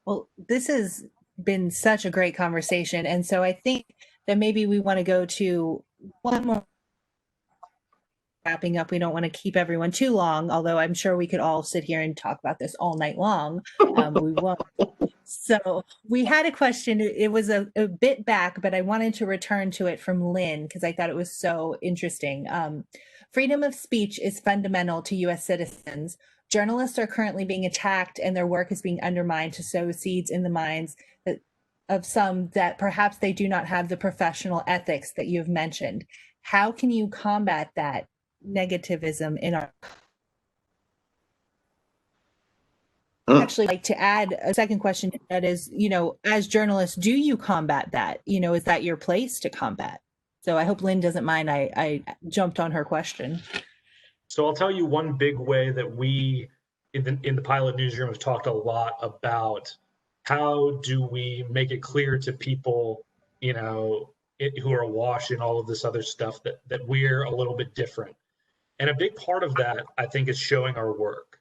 Well, this has been such a great conversation. And so I think that maybe we want to go to one more. Wrapping up, we don't want to keep everyone too long, although I'm sure we could all sit here and talk about this all night long. We won't. So we had a question. It was a bit back, but I wanted to return to it from Lynn because I thought it was so interesting. Freedom of speech is fundamental to U.S. citizens. Journalists are currently being attacked and their work is being undermined to sow seeds in the minds of some that perhaps they do not have the professional ethics that you've mentioned. How can you combat that negativism in our... Actually, like to add a second question to that is, as journalists, do you combat that? Is that your place to combat? So I hope Lynn doesn't mind. I jumped on her question. So I'll tell you one big way that we in the Pilot newsroom have talked a lot about how do we make it clear to people, who are awash in all of this other stuff that we're a little bit different. And a big part of that, I think, is showing our work.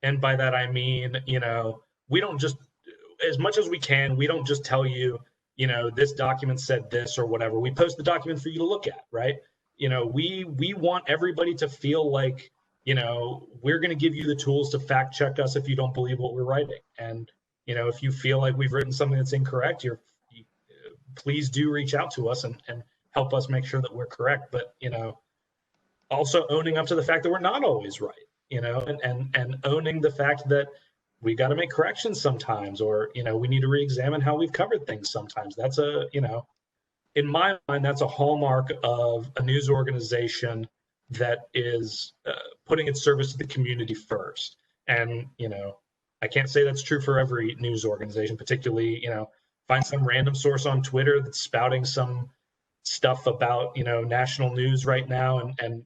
And by that, I mean, we don't just, as much as we can, we don't just tell you, this document said this or whatever. We post the document for you to look at, right? We want everybody to feel like, we're going to give you the tools to fact check us if you don't believe what we're writing. And, if you feel like we've written something that's incorrect, please do reach out to us and help us make sure that we're correct. But, also owning up to the fact that we're not always right, and owning the fact that we got to make corrections sometimes, or, we need to re-examine how we've covered things sometimes. That's in my mind, that's a hallmark of a news organization that is putting its service to the community first. And, I can't say that's true for every news organization, particularly, find some random source on Twitter that's spouting some stuff about, national news right now. And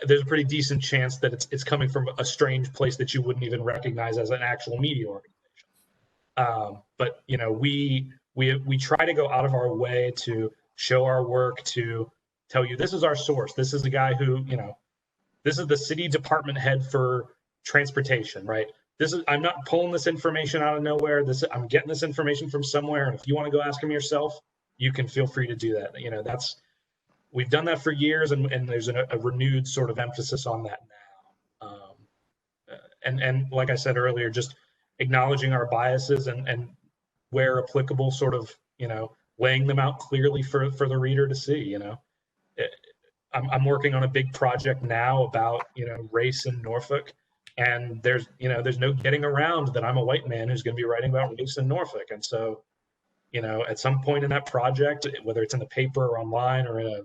there's a pretty decent chance that it's coming from a strange place that you wouldn't even recognize as an actual media organization. But, we try to go out of our way to show our work, to tell you this is our source. This is the guy who, this is the city department head for transportation, right? I'm not pulling this information out of nowhere. I'm getting this information from somewhere. And if you want to go ask him yourself, you can feel free to do that. We've done that for years, and there's a renewed sort of emphasis on that now. And like I said earlier, just acknowledging our biases and where applicable, sort of, laying them out clearly for the reader to see. I'm working on a big project now about, race in Norfolk, and there's no getting around that I'm a white man who's going to be writing about race in Norfolk. And so, at some point in that project, whether it's in the paper or online or in a,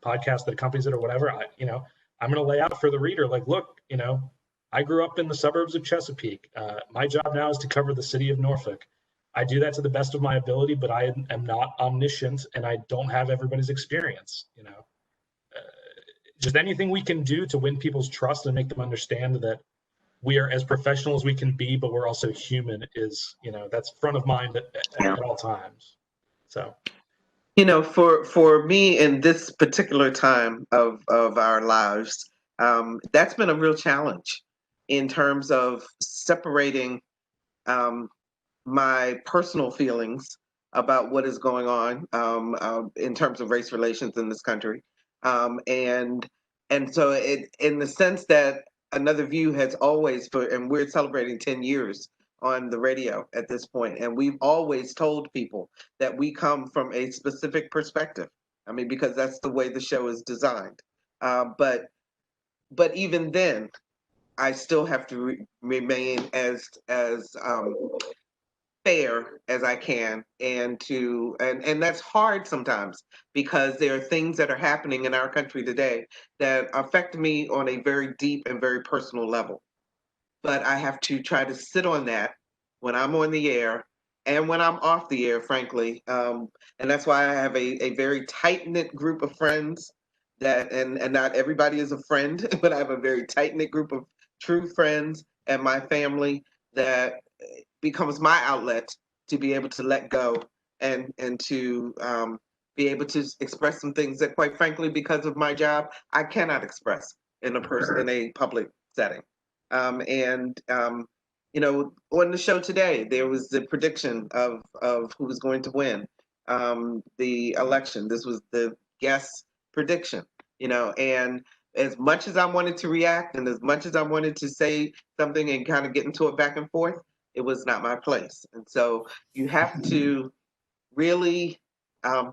podcast that accompanies it or whatever, I'm going to lay out for the reader, like, look, I grew up in the suburbs of Chesapeake. My job now is to cover the city of Norfolk. I do that to the best of my ability, but I am not omniscient, and I don't have everybody's experience. Just anything we can do to win people's trust and make them understand that we are as professional as we can be, but we're also human is, that's front of mind at all times. So, for me in this particular time of our lives, that's been a real challenge in terms of separating my personal feelings about what is going on in terms of race relations in this country. And so in the sense that Another View has always, and we're celebrating 10 years on the radio at this point, and we've always told people that we come from a specific perspective. I mean, because that's the way the show is designed. But even then, I still have to remain as fair as I can, and that's hard sometimes because there are things that are happening in our country today that affect me on a very deep and very personal level. But I have to try to sit on that when I'm on the air and when I'm off the air, frankly. And that's why I have a very tight-knit group of friends and not everybody is a friend, but I have a very tight-knit group of true friends and my family that becomes my outlet to be able to let go and to be able to express some things that, quite frankly, because of my job, I cannot express in a public setting. On the show today, there was the prediction of who was going to win the election. This was the guest prediction, and as much as I wanted to react and as much as I wanted to say something and kind of get into it back and forth, it was not my place. And so you have to really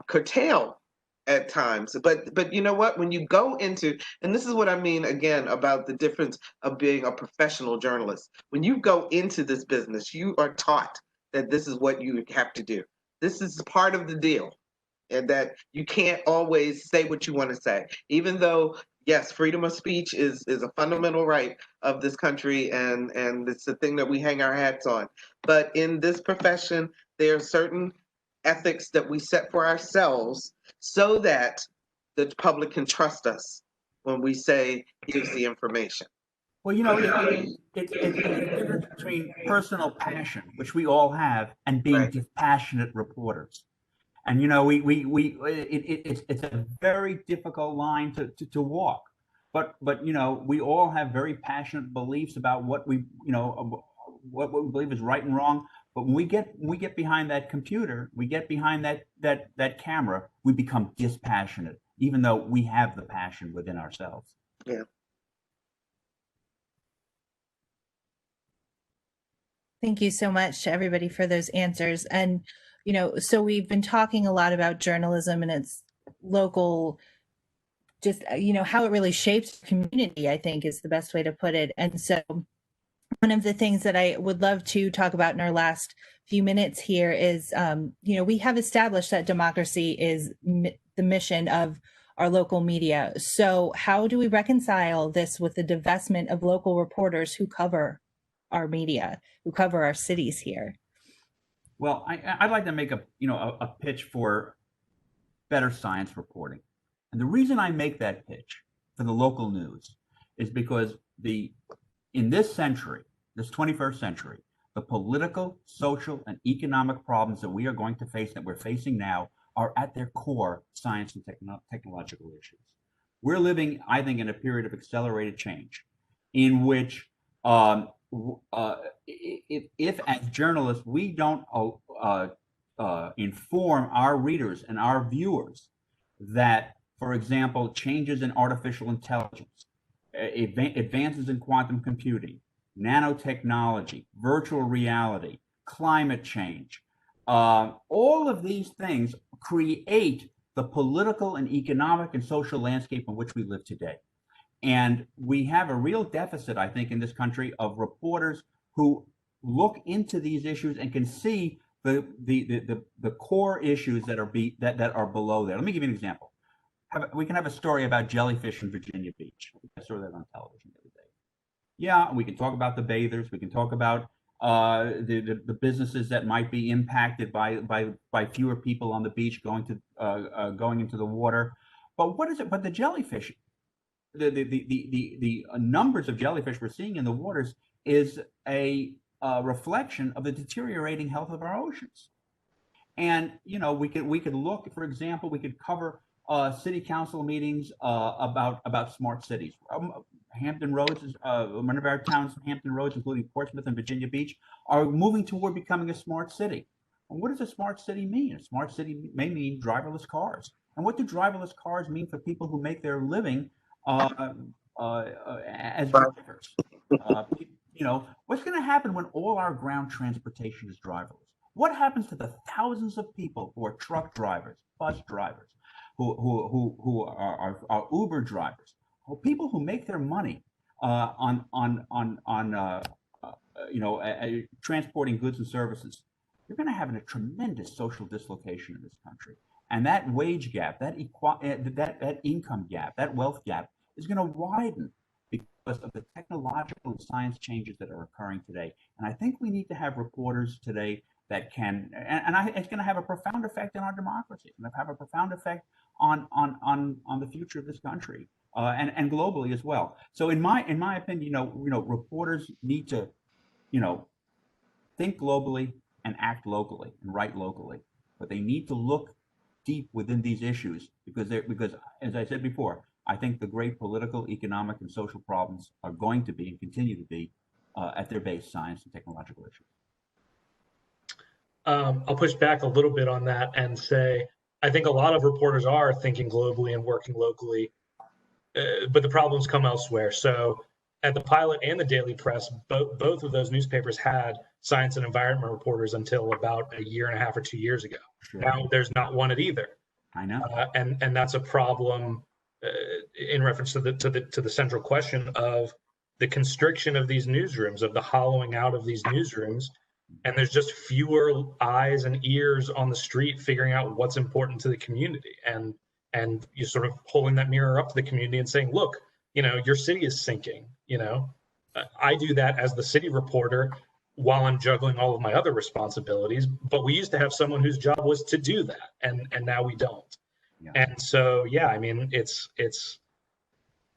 curtail at times. But you know what? When you go into, and this is what I mean again about the difference of being a professional journalist. When you go into this business, you are taught that this is what you have to do. This is part of the deal, and that you can't always say what you want to say, even though, yes, freedom of speech is a fundamental right of this country, and it's the thing that we hang our hats on. But in this profession, there are certain ethics that we set for ourselves so that the public can trust us when we say, here's the information. Well, it's a difference between personal passion, which we all have, and being Right. dispassionate reporters. And it's a very difficult line to walk. But we all have very passionate beliefs about what we believe is right and wrong. But when we get behind that computer, we get behind that camera, we become dispassionate, even though we have the passion within ourselves. Yeah. Thank you so much to everybody for those answers. And, so we've been talking a lot about journalism and its local just, how it really shapes community, I think is the best way to put it. And so one of the things that I would love to talk about in our last few minutes here is, we have established that democracy is the mission of our local media. So how do we reconcile this with the divestment of local reporters who cover our media, who cover our cities here? Well, I'd like to make a pitch for better science reporting. And the reason I make that pitch for the local news is because in this century, this 21st century, the political, social, and economic problems that we are going to face, that we're facing now, are at their core science and technological issues. We're living, I think, in a period of accelerated change in which if as journalists we don't inform our readers and our viewers that, for example, changes in artificial intelligence, advances in quantum computing, nanotechnology, virtual reality, climate change, all of these things create the political and economic and social landscape in which we live today. And we have a real deficit, I think, in this country of reporters who look into these issues and can see the core issues that are below there. Let me give you an example. We can have a story about jellyfish in Virginia Beach. I saw that on television the other day. Yeah, we can talk about the bathers. We can talk about the businesses that might be impacted by fewer people on the beach going into the water. But what is it? But the jellyfish, the numbers of jellyfish we're seeing in the waters is a reflection of the deteriorating health of our oceans. And we could look, for example, we could cover city council meetings about smart cities. Hampton Roads is one of our towns. Hampton Roads, including Portsmouth and Virginia Beach, are moving toward becoming a smart city. And what does a smart city mean? A smart city may mean driverless cars. And what do driverless cars mean for people who make their living as drivers? What's going to happen when all our ground transportation is driverless? What happens to the thousands of people who are truck drivers, bus drivers, who are Uber drivers, people who make their money on transporting goods and services? You're going to have a tremendous social dislocation in this country, and that wage gap, that income gap, that wealth gap is going to widen because of the technological and science changes that are occurring today. And I think we need to have reporters today that can, it's going to have a profound effect on our democracy. It's going to have a profound effect on the future of this country and globally as well. So in my opinion, reporters need to, think globally and act locally and write locally, but they need to look deep within these issues because as I said before, I think the great political, economic, and social problems are going to be and continue to be at their base science and technological issues. I'll push back a little bit on that and say I think a lot of reporters are thinking globally and working locally, but the problems come elsewhere. So at the Pilot and the Daily Press, both of those newspapers had science and environment reporters until about a year and a half or 2 years ago. Sure. Now there's not one at either. I know, and that's a problem in reference to the central question of the constriction of these newsrooms, of the hollowing out of these newsrooms. And there's just fewer eyes and ears on the street figuring out what's important to the community. And you're sort of holding that mirror up to the community and saying, look, your city is sinking. I do that as the city reporter while I'm juggling all of my other responsibilities. But we used to have someone whose job was to do that. And now we don't. Yeah. And so, yeah, I mean, it's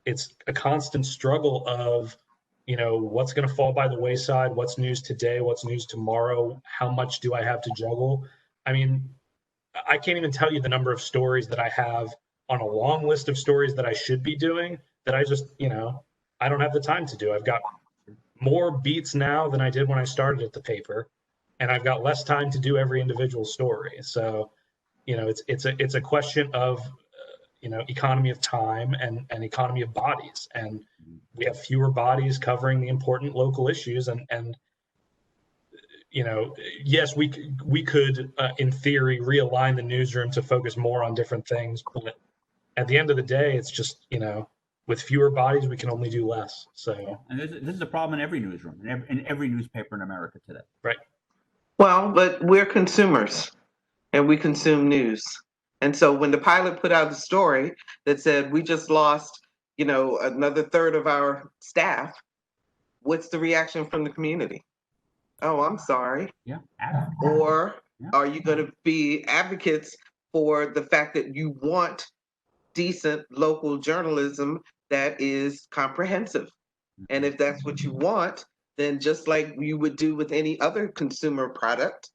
a constant struggle of, what's going to fall by the wayside, what's news today, what's news tomorrow, how much do I have to juggle? I mean, I can't even tell you the number of stories that I have on a long list of stories that I should be doing that I just, I don't have the time to do. I've got more beats now than I did when I started at the paper, and I've got less time to do every individual story. So, it's a question of, economy of time and economy of bodies. And we have fewer bodies covering the important local issues. And yes, we could in theory realign the newsroom to focus more on different things, but at the end of the day, it's just, with fewer bodies, we can only do less. So, and this is a problem in every newsroom, in every newspaper in America today. Right. Well, but we're consumers and we consume news. And so when the pilot put out a story that said we just lost, another third of our staff, what's the reaction from the community? Oh, I'm sorry. Yeah. Or are you going to be advocates for the fact that you want decent local journalism that is comprehensive? And if that's what you want, then just like you would do with any other consumer product,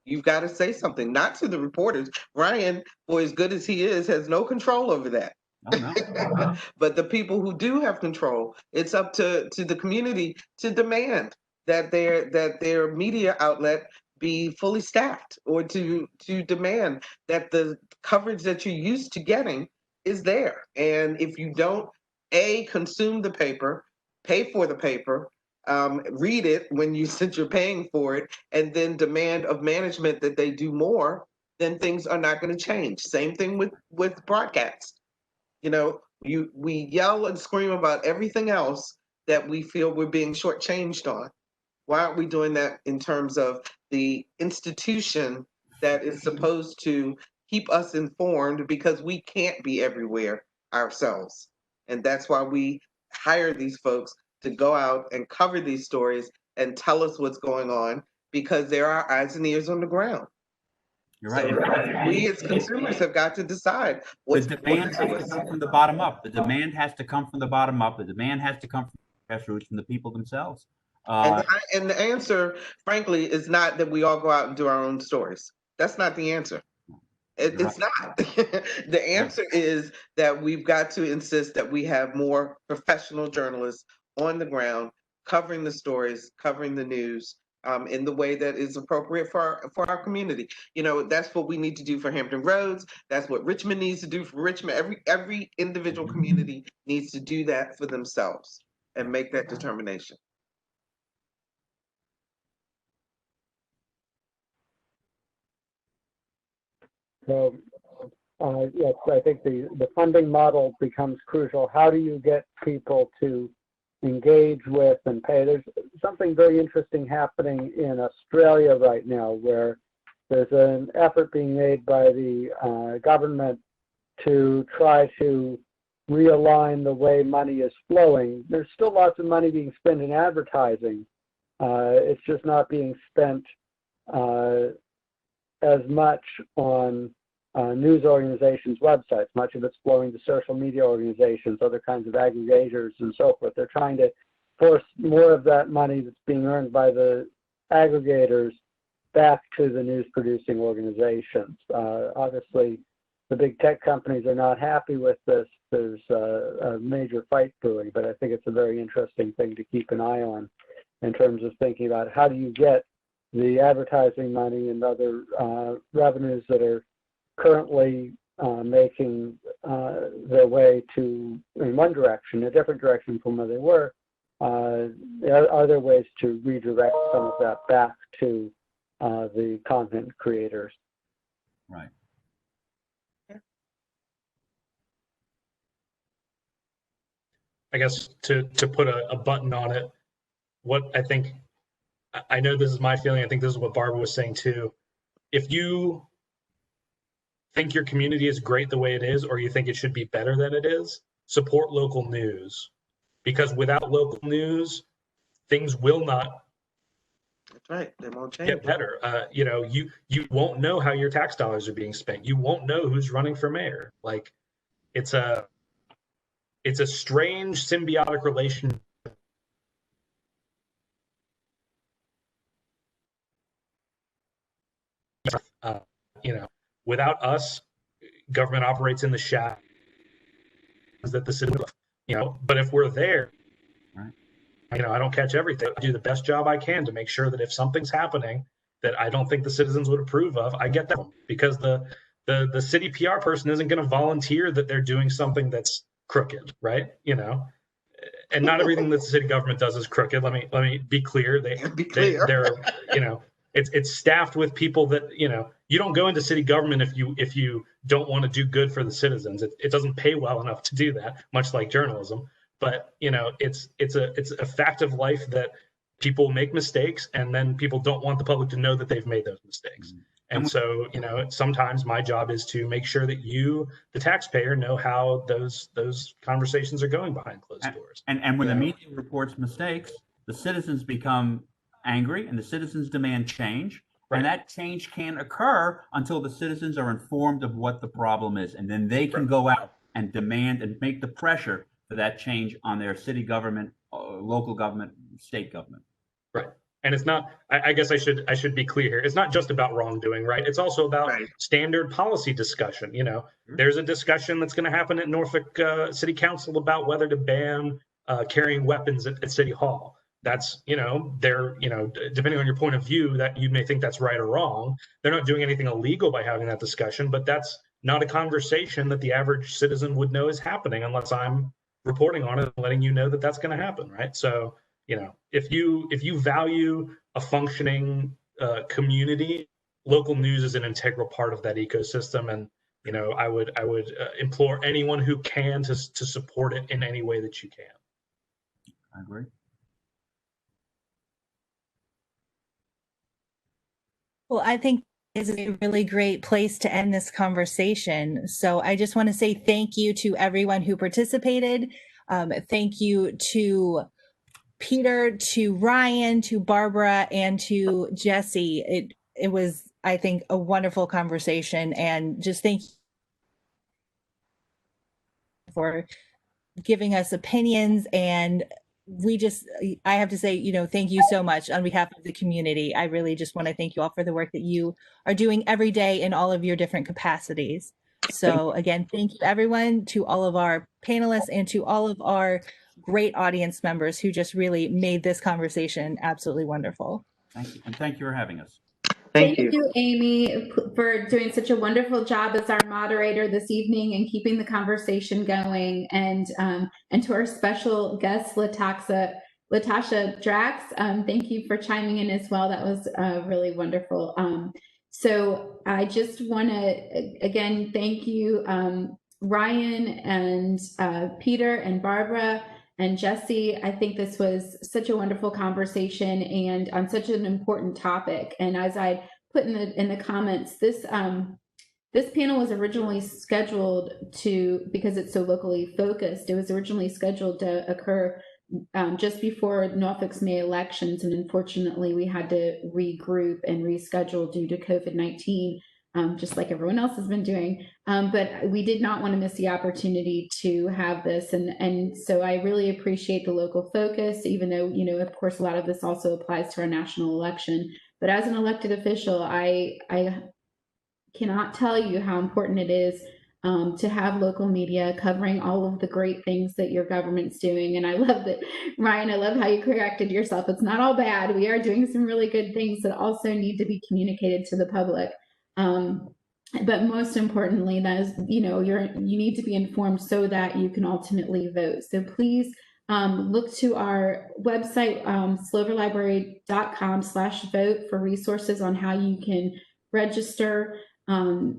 you've got to say something, not to the reporters. Ryan, for as good as he is, has no control over that. Oh, no. But the people who do have control, it's up to the community to demand that their media outlet be fully staffed, or to demand that the coverage that you're used to getting is there. And if you don't, consume the paper, pay for the paper, read it since you're paying for it, and then demand of management that they do more, then things are not going to change. Same thing with broadcast. We yell and scream about everything else that we feel we're being shortchanged on. Why aren't we doing that in terms of the institution that is supposed to keep us informed, because we can't be everywhere ourselves? And that's why we hire these folks to go out and cover these stories and tell us what's going on, because they're our eyes and ears on the ground. You're right. So we as consumers have got to decide what's the demand has to come from the bottom up. The demand has to come from the bottom up. The demand has to come from the grassroots, from the people themselves. And the answer, frankly, is not that we all go out and do our own stories. That's not the answer. It's not. The answer is that we've got to insist that we have more professional journalists on the ground covering the stories, covering the news, in the way that is appropriate for our community. That's what we need to do for Hampton Roads. That's what Richmond needs to do for Richmond. Every individual community needs to do that for themselves and make that determination. So, yes, I think the funding model becomes crucial. How do you get people to engage with and pay? There's something very interesting happening in Australia right now, where there's an effort being made by the government to try to realign the way money is flowing. There's still lots of money being spent in advertising. It's just not being spent as much on news organizations' websites. Much of it's flowing to social media organizations, other kinds of aggregators, and so forth. They're trying to force more of that money that's being earned by the aggregators back to the news-producing organizations. Obviously, the big tech companies are not happy with this. There's a major fight brewing, but I think it's a very interesting thing to keep an eye on in terms of thinking about how do you get the advertising money and other revenues that are currently making their way in one direction, a different direction from where they were. Are there ways to redirect some of that back to the content creators? Right. I guess to put a button on it, what I think, I know this is my feeling, I think this is what Barbara was saying too. If you think your community is great the way it is, or you think it should be better than it is, support local news. Because without local news, things will not That's right. They won't change. Get better. You won't know how your tax dollars are being spent. You won't know who's running for mayor. Like, it's a strange symbiotic relation. Without us, government operates in the shadows that the citizens, but if we're there, I don't catch everything. I do the best job I can to make sure that if something's happening that I don't think the citizens would approve of, I get that, because the city PR person isn't going to volunteer that they're doing something that's crooked, right? And not everything that the city government does is crooked. Let me be clear. They're it's staffed with people that you don't go into city government if you don't want to do good for the citizens. It doesn't pay well enough to do that, much like journalism. But it's a fact of life that people make mistakes, and then people don't want the public to know that they've made those mistakes. And so, sometimes my job is to make sure that you, the taxpayer, know how those conversations are going behind closed doors. And when the media reports mistakes, the citizens become angry, and the citizens demand change. Right. And that change can't occur until the citizens are informed of what the problem is, and then they can go out and demand and make the pressure for that change on their city government, local government, state government. Right. And it's not, I guess I should be clear here. It's not just about wrongdoing, right? It's also about standard policy discussion. There's a discussion that's going to happen at Norfolk City Council about whether to ban carrying weapons at City Hall. That's, depending on your point of view, that you may think that's right or wrong. They're not doing anything illegal by having that discussion, but that's not a conversation that the average citizen would know is happening unless I'm reporting on it and letting you know that that's going to happen, right? So, if you value a functioning community, local news is an integral part of that ecosystem. And, I would implore anyone who can to support it in any way that you can. I agree. Well, I think is a really great place to end this conversation. So I just want to say thank you to everyone who participated. Thank you to Peter, to Ryan, to Barbara, and to Jesse. It was, I think, a wonderful conversation, and just thank you for giving us opinions. And I have to say, thank you so much on behalf of the community. I really just want to thank you all for the work that you are doing every day in all of your different capacities. So again, thank you everyone, to all of our panelists and to all of our great audience members who just really made this conversation absolutely wonderful. Thank you. And thank you for having us. Thank you, Amy, for doing such a wonderful job as our moderator this evening and keeping the conversation going. And to our special guest, Latasha Drax, thank you for chiming in as well. That was really wonderful. So I just want to, again, thank you, Ryan and Peter and Barbara and Jesse. I think this was such a wonderful conversation and on such an important topic. And as I put in the comments, this panel was originally scheduled to, because it's so locally focused, it was originally scheduled to occur just before Norfolk's May elections. And unfortunately, we had to regroup and reschedule due to COVID-19. Just like everyone else has been doing. But we did not want to miss the opportunity to have this. And so I really appreciate the local focus, even though, of course, a lot of this also applies to our national election. But as an elected official, I cannot tell you how important it is to have local media covering all of the great things that your government's doing. And I love that, Ryan, I love how you corrected yourself. It's not all bad. We are doing some really good things that also need to be communicated to the public. But most importantly, that is, you need to be informed so that you can ultimately vote. So please look to our website, sloverlibrary.com/vote, for resources on how you can register. So,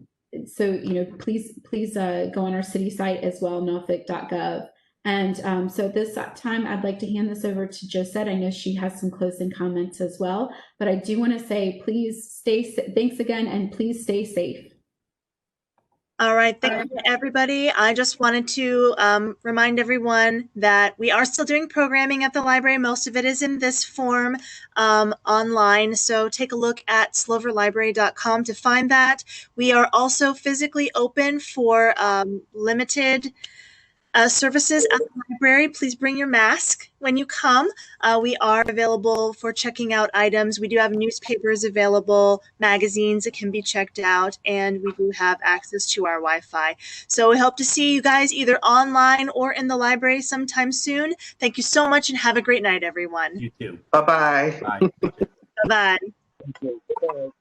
please go on our city site as well, norfolk.gov. And so at this time, I'd like to hand this over to Josette. I know she has some closing comments as well, but I do want to say, please thanks again, and please stay safe. All right, thank you, everybody. I just wanted to remind everyone that we are still doing programming at the library. Most of it is in this form online, so take a look at sloverlibrary.com to find that. We are also physically open for limited services at the library. Please bring your mask when you come. We are available for checking out items. We do have newspapers available, magazines that can be checked out, and we do have access to our Wi-Fi. So we hope to see you guys either online or in the library sometime soon. Thank you so much and have a great night, everyone. You too. Bye-bye. Bye. Bye-bye. Thank you.